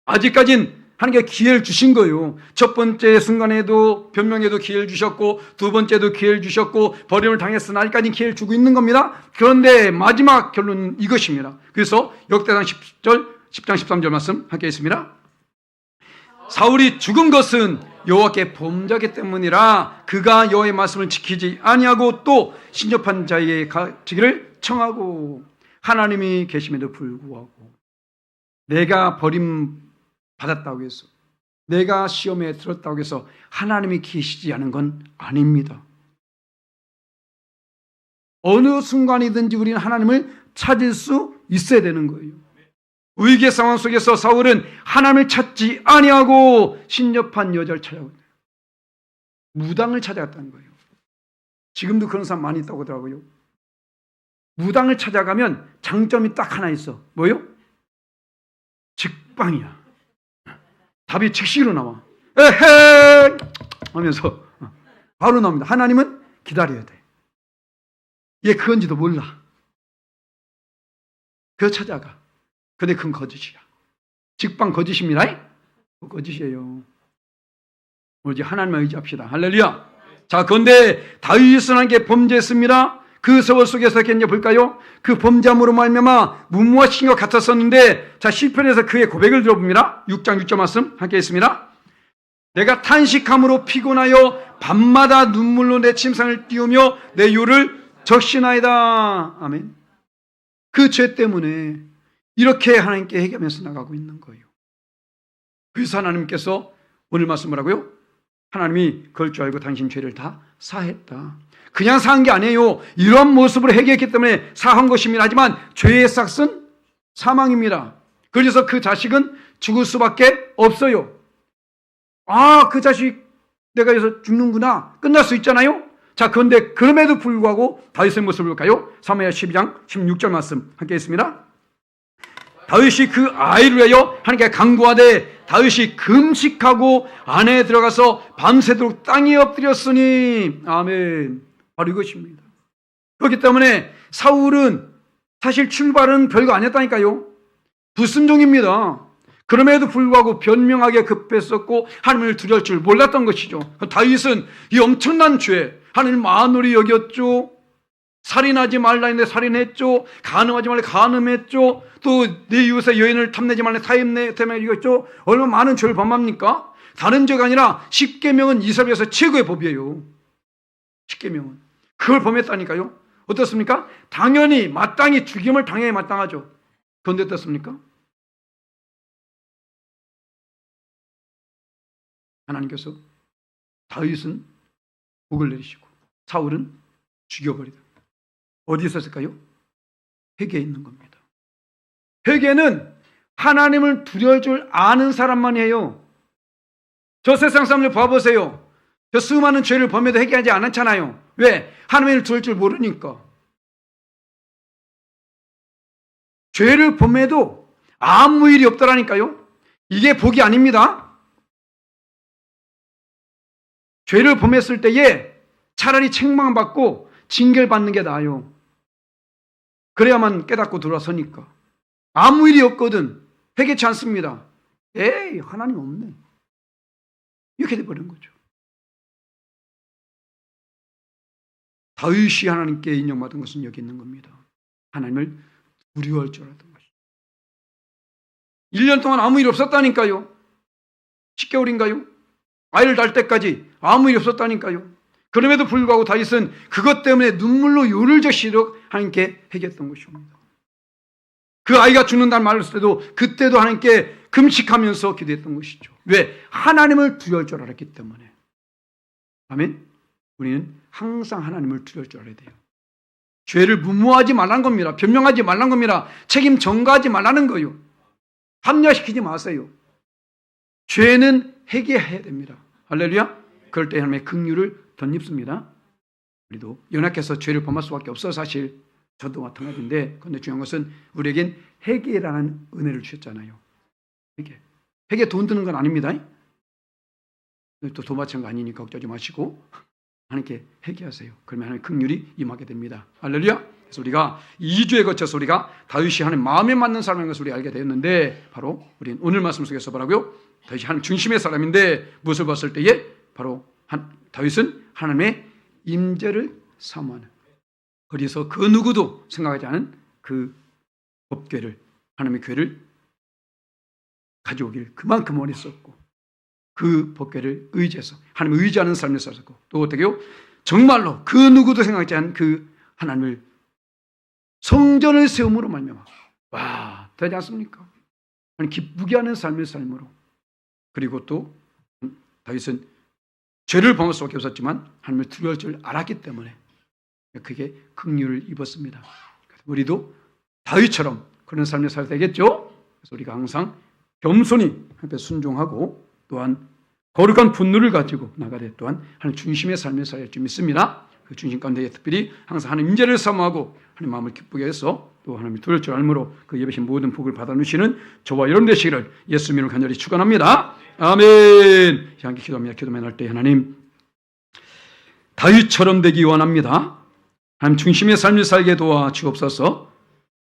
아직까진 하나님께 기회를 주신 거예요. 첫 번째 순간에도 변명에도 기회를 주셨고, 두 번째도 기회를 주셨고, 버림을 당했으나 아직까지 기회를 주고 있는 겁니다. 그런데 마지막 결론은 이것입니다. 그래서 역대상 10장 13절 말씀 함께 있습니다. 사울이 죽은 것은 여호와께 범죄하기 때문이라 그가 여호와의 말씀을 지키지 아니하고 또 신접한 자에게 가지기를 청하고, 하나님이 계심에도 불구하고 내가 버림 받았다고 해서, 내가 시험에 들었다고 해서 하나님이 계시지 않은 건 아닙니다. 어느 순간이든지 우리는 하나님을 찾을 수 있어야 되는 거예요. 위기의 상황 속에서 사울은 하나님을 찾지 아니하고 신접한 여자를 찾아오고 무당을 찾아갔다는 거예요. 지금도 그런 사람 많이 있다고 하더라고요. 무당을 찾아가면 장점이 딱 하나 있어. 뭐요? 직방이야. 답이 즉시로 나와. 에헤! 하면서 바로 나옵니다. 하나님은 기다려야 돼. 얘 그건지도 몰라. 그거 찾아가. 근데 그건 거짓이야. 직방 거짓입니다. 거짓이에요. 오직 하나님만 의지합시다. 할렐루야. 자, 그런데 다윗은 하나님께 범죄했습니다. 그 서울 속에서 이제 볼까요? 그 범죄함으로 말미암아 무모하신 것 같았었는데, 자, 시편에서 그의 고백을 들어봅니다. 6장 6절 말씀 함께 있습니다. 내가 탄식함으로 피곤하여 밤마다 눈물로 내 침상을 띄우며 내 요를 적시나이다. 아멘. 그 죄 때문에 이렇게 하나님께 해결하면서 나가고 있는 거예요. 그래서 하나님께서 오늘 말씀을 하고요, 하나님이 그럴 줄 알고 당신 죄를 다 사했다. 그냥 사한 게 아니에요. 이런 모습으로 해결했기 때문에 사한 것입니다. 하지만 죄의 삭은 사망입니다. 그래서 그 자식은 죽을 수밖에 없어요. 아, 그 자식 내가 여기서 죽는구나. 끝날 수 있잖아요. 자, 그런데 그럼에도 불구하고 다윗의 모습을 볼까요? 사무엘 12장 16절 말씀 함께 있습니다. 다윗이 그 아이를 위하여 하나님께 간구하되 다윗이 금식하고 안에 들어가서 밤새도록 땅에 엎드렸으니. 아멘. 바로 이것입니다. 그렇기 때문에 사울은 사실 출발은 별거 아니었다니까요. 불순종입니다. 그럼에도 불구하고 변명하게 급했었고 하나님을 두려울 줄 몰랐던 것이죠. 다윗은 이 엄청난 죄, 하나님을 만홀히 여겼죠. 살인하지 말라 했는데 살인했죠. 간음하지 말라 간음했죠. 또 내 이웃의 여인을 탐내지 말라 탐내죠. 얼마나 많은 죄를 범합니까? 다른 죄가 아니라 10계명은 이스라엘에서 최고의 법이에요. 10계명은. 그걸 범했다니까요. 어떻습니까? 당연히 마땅히 죽임을 당해야 마땅하죠. 그런데 어떻습니까? 하나님께서 다윗은 복을 내리시고 사울은 죽여버리다. 어디 있었을까요? 회개에 있는 겁니다. 회개는 하나님을 두려울 줄 아는 사람만 해요. 저 세상 사람들 봐보세요. 저 수많은 죄를 범해도 회개하지 않았잖아요. 왜? 하나님을 두려울 줄 모르니까. 죄를 범해도 아무 일이 없더라니까요. 이게 복이 아닙니다. 죄를 범했을 때에 차라리 책망받고 징계받는 게 나아요. 그래야만 깨닫고 돌아서니까. 아무 일이 없거든 회개치 않습니다. 에이, 하나님 없네. 이렇게 돼버린 거죠. 다윗이 하나님께 인정받은 것은 여기 있는 겁니다. 하나님을 두려워할 줄 알았던 것이죠. 1년 동안 아무 일 없었다니까요. 10개월인가요? 아이를 낳을 때까지 아무 일 없었다니까요. 그럼에도 불구하고 다윗은 그것 때문에 눈물로 요를 적시도록 하나님께 회개했던 것입니다. 그 아이가 죽는다는 말을 했을 때도 그때도 하나님께 금식하면서 기도했던 것이죠. 왜? 하나님을 두려워할 줄 알았기 때문에. 아멘? 우리는 항상 하나님을 두려워할 줄 알아야 돼요. 죄를 무모하지 말라는 겁니다. 변명하지 말라는 겁니다. 책임 전가하지 말라는 거예요. 합리화시키지 마세요. 죄는 회개해야 됩니다. 할렐루야. 그럴 때 하나님의 긍휼을 덧입습니다. 우리도 연약해서 죄를 범할 수밖에 없어. 사실 저도 마찬가지인데, 그런데 중요한 것은 우리에겐 회개라는 은혜를 주셨잖아요. 회개 돈 드는 건 아닙니다. 또 돈 바치는 거 아니니까 걱정하지 마시고 하나님께 회개하세요. 그러면 하나님의 긍휼이 임하게 됩니다. 할렐루야. 그래서 우리가 2주에 거쳐서 우리가 다윗이 하나님 마음에 맞는 사람인 것을 우리 알게 되었는데, 바로 우리는 오늘 말씀 속에서 뭐라고요? 다윗이 하나님 중심의 사람인데 무엇을 봤을 때에 바로 다윗은 하나님의 임재를 사모하는, 그래서 그 누구도 생각하지 않은 그 법궤를, 하나님의 궤를 가져오길 그만큼 원했었고, 그 법궤를 의지해서 하나님을 의지하는 삶을 살았고, 또 어떻게요? 정말로 그 누구도 생각하지 않은 그 하나님을 성전을 세움으로 말미암아, 와, 되지 않습니까? 하나님 기쁘게 하는 삶의 삶으로. 그리고 또 다윗은 죄를 범할 수밖에 없었지만 하나님을 두려워할 줄 알았기 때문에 그게 긍휼을 입었습니다. 우리도 다윗처럼 그런 삶을 살아야 되겠죠? 그래서 우리가 항상 겸손히 하나님께 순종하고, 또한 거룩한 분노를 가지고 나가되 또한 하나님 중심의 삶을 살아야 할 줄 믿습니다. 그 중심 가운데 특별히 항상 하나님 임재를 사모하고 하나님 마음을 기쁘게 해서 또 하나님을 두려울 줄 알므로 그 예배신 모든 복을 받아누시는 저와 여러분 되시기를 예수 이름으로 간절히 축원합니다. 아멘. 함께 기도합니다. 기도만 할 때 하나님, 다윗처럼 되기 원합니다. 하나님 중심의 삶을 살게 도와 주옵소서.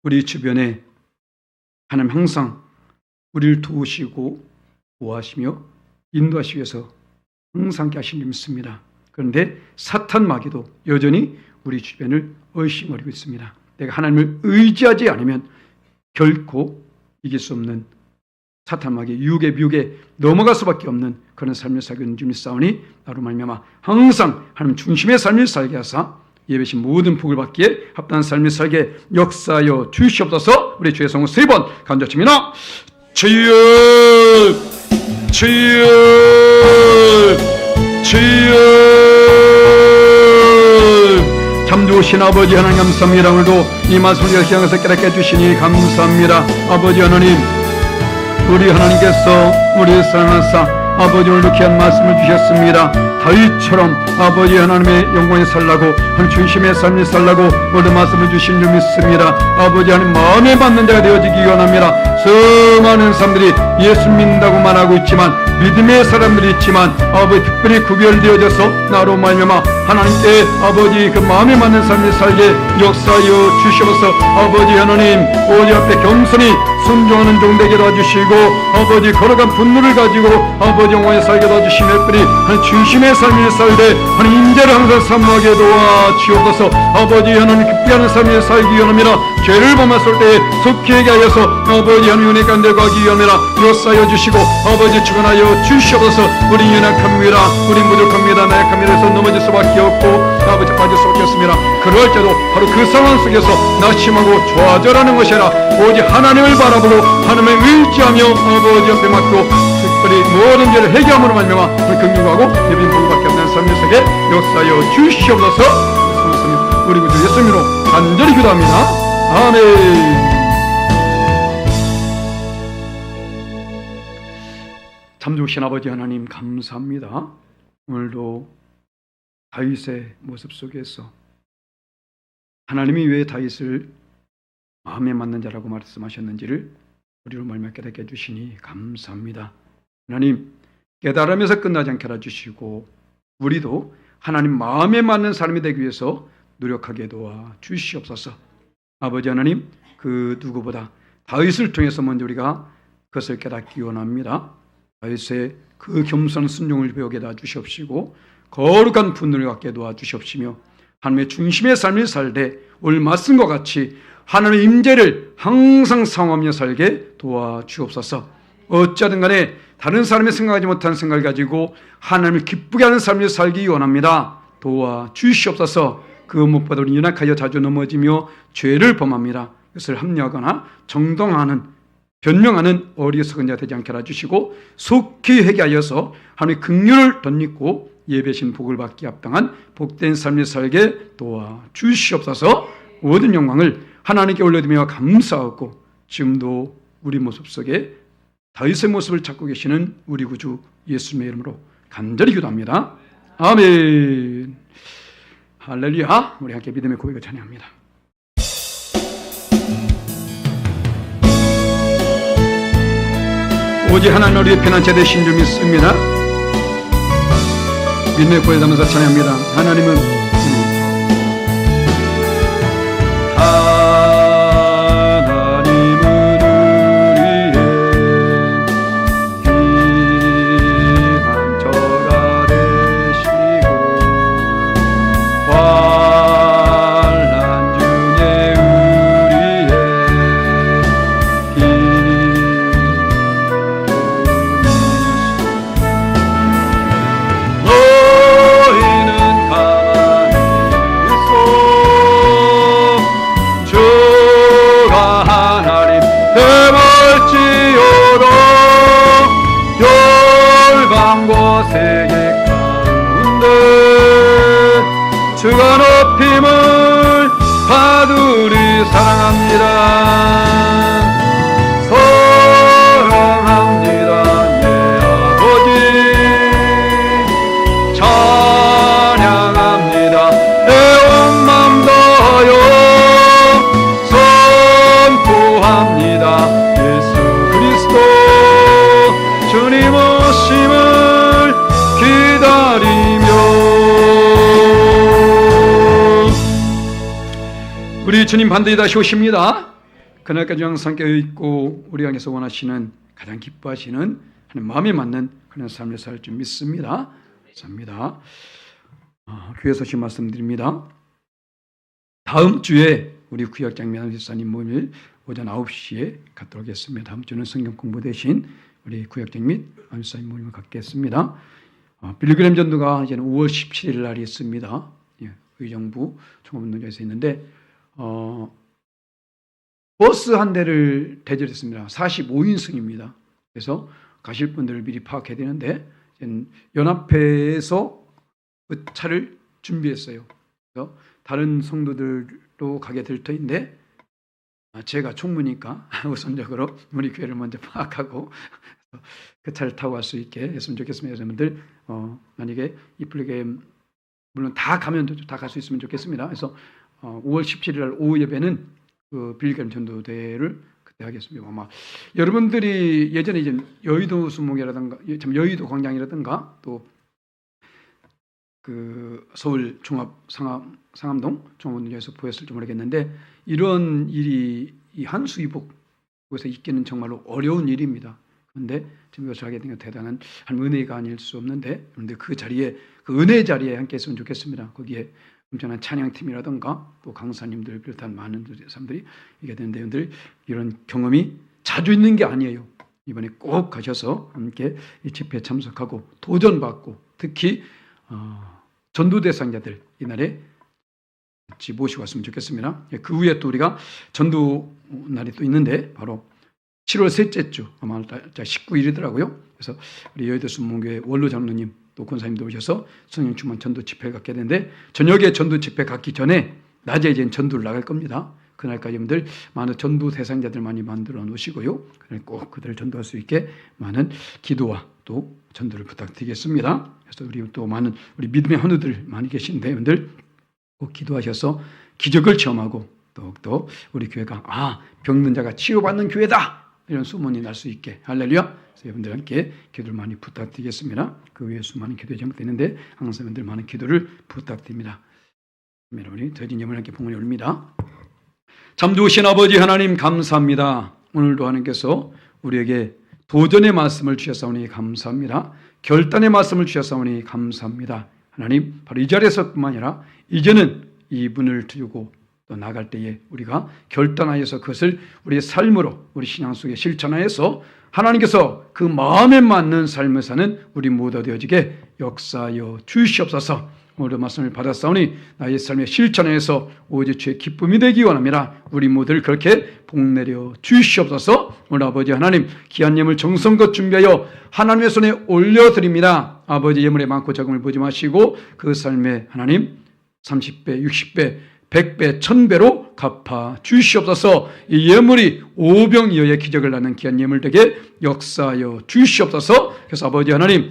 우리 주변에 하나님 항상 우리를 도우시고 보호하시며 인도하시기 위해서 항상 함께 하신 줄 믿습니다. 그런데 사탄 마귀도 여전히 우리 주변을 얼씬거리고 있습니다. 내가 하나님을 의지하지 않으면 결코 이길 수 없는 사탄 마귀의 유혹에 미혹에 넘어갈 수밖에 없는 그런 삶을 살고 있는 줄 믿사오니, 나로 말미암아 항상 하나님 중심의 삶을 살게 하사 예배신 모든 복을 받기에 합당한 삶을 살게 역사하여 주시옵소서. 우리 주의 성을 3번 간절칩니다. 주여, 주여, 주여. 참 좋으신 아버지 하나님 감사합니다. 오늘도 이 말씀을 열심히 깨닫게 해주시니 감사합니다. 아버지 하나님, 우리 하나님께서 우리를 사랑하사 아버지 오늘도 귀한 말씀을 주셨습니다. 다윗처럼 아버지 하나님의 영광에 살라고, 하나님 중심의 삶을 살라고 오늘 말씀을 주신 줄 믿습니다. 아버지 하나님 마음에 맞는 자가 되어지기 원합니다. 수많은 사람들이 예수 믿는다고 말하고 있지만, 믿음의 사람들이 있지만 아버지 특별히 구별되어져서 나로 말미암아 하나님께 아버지 그 마음에 맞는 삶을 살게 역사하여 주시옵소서. 아버지 하나님, 오직 앞에 겸손히 순종하는 종 되게 도와주시고, 아버지 거룩한 분노를 가지고 아버지 영광에 살게 도와주시며, 특별히 하나님 중심의 삶을 살되 하나님 임재를 항상 사모하게 도와주옵소서. 아버지 하나님 기쁘게 하는 삶을 살기 원합니다. 죄를 범했을 때 속히 회개하여서 아버지 하나님 은혜 가운데 가기 원합니다. 역사하여 주시고 아버지 축원하여 주시옵소서. 우리 연약합니다. 우리 부족합니다. 나약합니다. 해서 넘어질 수밖에 없고 아버지 빠질 수밖에 없습니다. 그럴 때도 바로 그 상황 속에서 낙심하고 좌절하는 것이 아니라 오직 하나님을 바라보고 하나님을 의지하며 아버지 앞에 맡고 특별히 모든 죄를 회개함으로 말미암아 긍휼하고 예배인 복을 받게 하는 삶의 속에 역사하여 주시옵소서. 우리 구주 예수님으로 간절히 기도합니다. 아멘. 참 좋으신 아버지 하나님 감사합니다. 오늘도 다윗의 모습 속에서 하나님이 왜 다윗을 마음에 맞는 자라고 말씀하셨는지를 우리로 말미암아 깨닫게 해주시니 감사합니다. 하나님, 깨달으면서 끝나지 않게 해주시고 우리도 하나님 마음에 맞는 삶이 되기 위해서 노력하게 도와 주시옵소서. 아버지 하나님, 그 누구보다 다윗을 통해서 먼저 우리가 그것을 깨닫기 원합니다. 다윗의 그 겸손한 순종을 배우게 도와주시옵시고 거룩한 분노를 갖게 도와주시옵시며 하나님의 중심의 삶을 살되 오늘 말씀과 같이 하나님의 임재를 항상 상호하며 살게 도와주옵소서. 어찌하든 간에 다른 사람이 생각하지 못한 생각을 가지고 하나님을 기쁘게 하는 삶을 살기 원합니다. 도와주시옵소서. 그 무엇보다 우리 연약하여 자주 넘어지며 죄를 범합니다. 그것을 합리하거나 정당하는 변명하는 어리석은 자 되지 않게 해주시고 속히 회개하여서 하나님의 긍휼을 덧입고 예배신 복을 받기 합당한 복된 삶을 살게 도와주시옵소서. 모든 영광을 하나님께 올려드리며 감사하고 지금도 우리 모습 속에 다윗의 모습을 찾고 계시는 우리 구주 예수님의 이름으로 간절히 기도합니다. 아멘. 할렐루야. 우리 함께 믿음의 고백을 찬양합니다. 오직 하나님 우리의 피난처 되신 줄 믿습니다. 믿음의 고백하면서 찬양합니다. 하나님은 주가 높임을 받으리. 사랑합니다. 사랑합니다. 내 아버지 찬양합니다. 내 온 마음 다하여 선포합니다. 예수 그리스도 주님 오심을 기다리며 우리 주님 반드시 다시 오십니다. 그날까지 항상 깨어있고 우리 안에서 원하시는 가장 기뻐하시는 하나님 마음에 맞는 그런 삶을 살 줄 믿습니다. 감사합니다. 교회 소식 말씀드립니다. 다음 주에 우리 구역장 면회사님 모임을 오전 9시에 갖도록 하겠습니다. 다음 주는 성경 공부 대신 우리 구역장 및 면회사님 모임을 갖겠습니다. 빌그램 전도가 이제는 5월 17일 날이 있습니다. 의정부 종합운동장에서 있는데 버스 한 대를 대절했습니다. 45인승입니다. 그래서 가실 분들을 미리 파악해야 되는데 연합회에서 그 차를 준비했어요. 그래서 다른 성도들도 가게 될 터인데 제가 총무니까 우선적으로 우리 교회를 먼저 파악하고 그 차를 타고 갈 수 있게 했으면 좋겠습니다. 여러분들 만약에 이 플래그램 물론 다 가면 다 갈 수 있으면 좋겠습니다. 그래서 5월 17일 날 오후 예배는 그 빌그램 전도대회를 그때 하겠습니다. 아마 여러분들이 예전에 이제 여의도 수목이라든가 여의도 광장이라든가 또 그 서울 종합 상암동 종합운동장에서 보였을지 모르겠는데 이런 일이 이 한수이복에서 있기는 정말로 어려운 일입니다. 그런데 지금 이것을 하게 된 건 대단한 한 은혜가 아닐 수 없는데 그런데 그 자리에 그 은혜 자리에 함께 했으면 좋겠습니다. 거기에 엄청난 찬양팀이라든가 또 강사님들 비롯한 많은 사람들이 이게 되는데 여러분들 이런 경험이 자주 있는 게 아니에요. 이번에 꼭 가셔서 함께 이 집회에 참석하고 도전받고 특히 전도 대상자들 이날에 같이 모시고 왔으면 좋겠습니다. 그 후에 또 우리가 전도 날이 또 있는데 바로 7월 셋째 주 아마 19일이더라고요. 그래서 우리 여의도 순문교회 원로 장로님 또 권사님도 오셔서 성령 충만 전도 집회를 갖게 되는데 저녁에 전도 집회 갖기 전에 낮에 이제 전도를 나갈 겁니다. 그날까지 여러분들 많은 전도 대상자들 많이 만들어 놓으시고요. 그날 꼭 그들을 전도할 수 있게 많은 기도와 또 전도를 부탁드리겠습니다. 그래서 우리 또 많은 우리 믿음의 헌우들 많이 계신데 여러분들 꼭 기도하셔서 기적을 체험하고 더욱더 우리 교회가 병든 자가 치유받는 교회다 이런 소문이 날 수 있게 할렐루야. 그래서 여러분들 함께 기도를 많이 부탁드리겠습니다. 그 외에 수많은 기도에 제목되는데 항상 여러분들 많은 기도를 부탁드립니다. 우리 더진 예물 함께 봉헌에 올립니다. 참 좋으신 아버지 하나님 감사합니다. 오늘도 하나님께서 우리에게 도전의 말씀을 주셨사오니 감사합니다. 결단의 말씀을 주셨사오니 감사합니다. 하나님 바로 이 자리에서뿐만 아니라 이제는 이분을 두고 또 나갈 때에 우리가 결단하여서 그것을 우리의 삶으로 우리 신앙 속에 실천하여서 하나님께서 그 마음에 맞는 삶을 사는 우리 모두 되어지게 역사하여 주시옵소서. 오늘 말씀을 받았사오니 나의 삶의 실천에서 오직 주의 기쁨이 되기 원합니다. 우리 모두를 그렇게 복내려 주시옵소서. 오늘 아버지 하나님 귀한 예물 정성껏 준비하여 하나님의 손에 올려드립니다. 아버지 예물에 많고 적음을 보지 마시고 그 삶에 하나님 30배, 60배, 100배, 1000배로 갚아 주시옵소서. 이 예물이 오병이어의 기적을 낳는 귀한 예물 되게 역사하여 주시옵소서. 그래서 아버지 하나님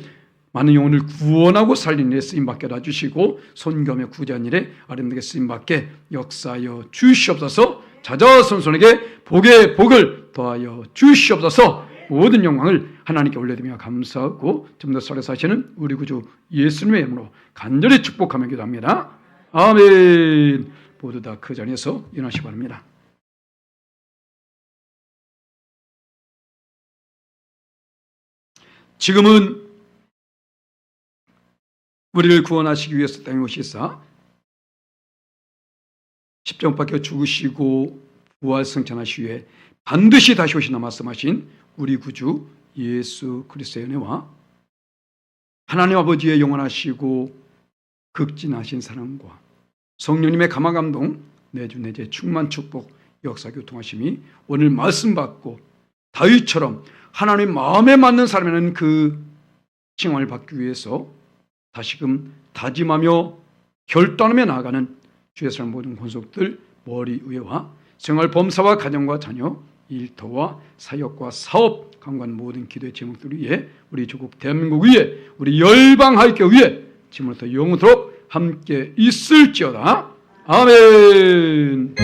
많은 영혼을 구원하고 살리는 일에 쓰임받게 해주시고 선교의 구제한 일에 아름답게 쓰임받게 역사하여 주시옵소서. 자자손손에게 복의 복을 더하여 주시옵소서. 모든 영광을 하나님께 올려드리며 감사하고 좀 더 살아 사시는 우리 구주 예수님의 이름으로 간절히 축복하며 기도합니다. 아멘. 모두 다 그 자리에서 일어나시기 바랍니다. 지금은 우리를 구원하시기 위해서 땅에 오시사 십자가 박혀 죽으시고 부활승천하시 후에 반드시 다시 오시나 말씀하신 우리 구주 예수 그리스도의 은혜와 하나님 아버지의 영원하시고 극진하신 사랑과 성령님의 감화 감동 내주 내재 충만 축복 역사 교통하심이 오늘 말씀 받고 다윗처럼 하나님 마음에 맞는 사람에는 그 칭함을 받기 위해서 다시금 다짐하며 결단하며 나아가는 주의 사랑 모든 권속들 머리 위와 생활 범사와 가정과 자녀 일터와 사역과 사업 강관 모든 기도의 제목들 위에 우리 조국 대한민국 위에 우리 열방하이교 위에 지금부터 영원토록 함께 있을지어다. 아멘.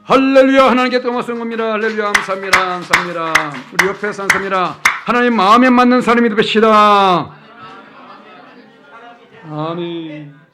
할렐루야. 하나님께 떠나서 겁니다. 할렐루야. 감사합니다. 감사합니다. 우리 옆에서 감사합니다. 하나님 마음에 맞는 사람이 되시다. 아멘.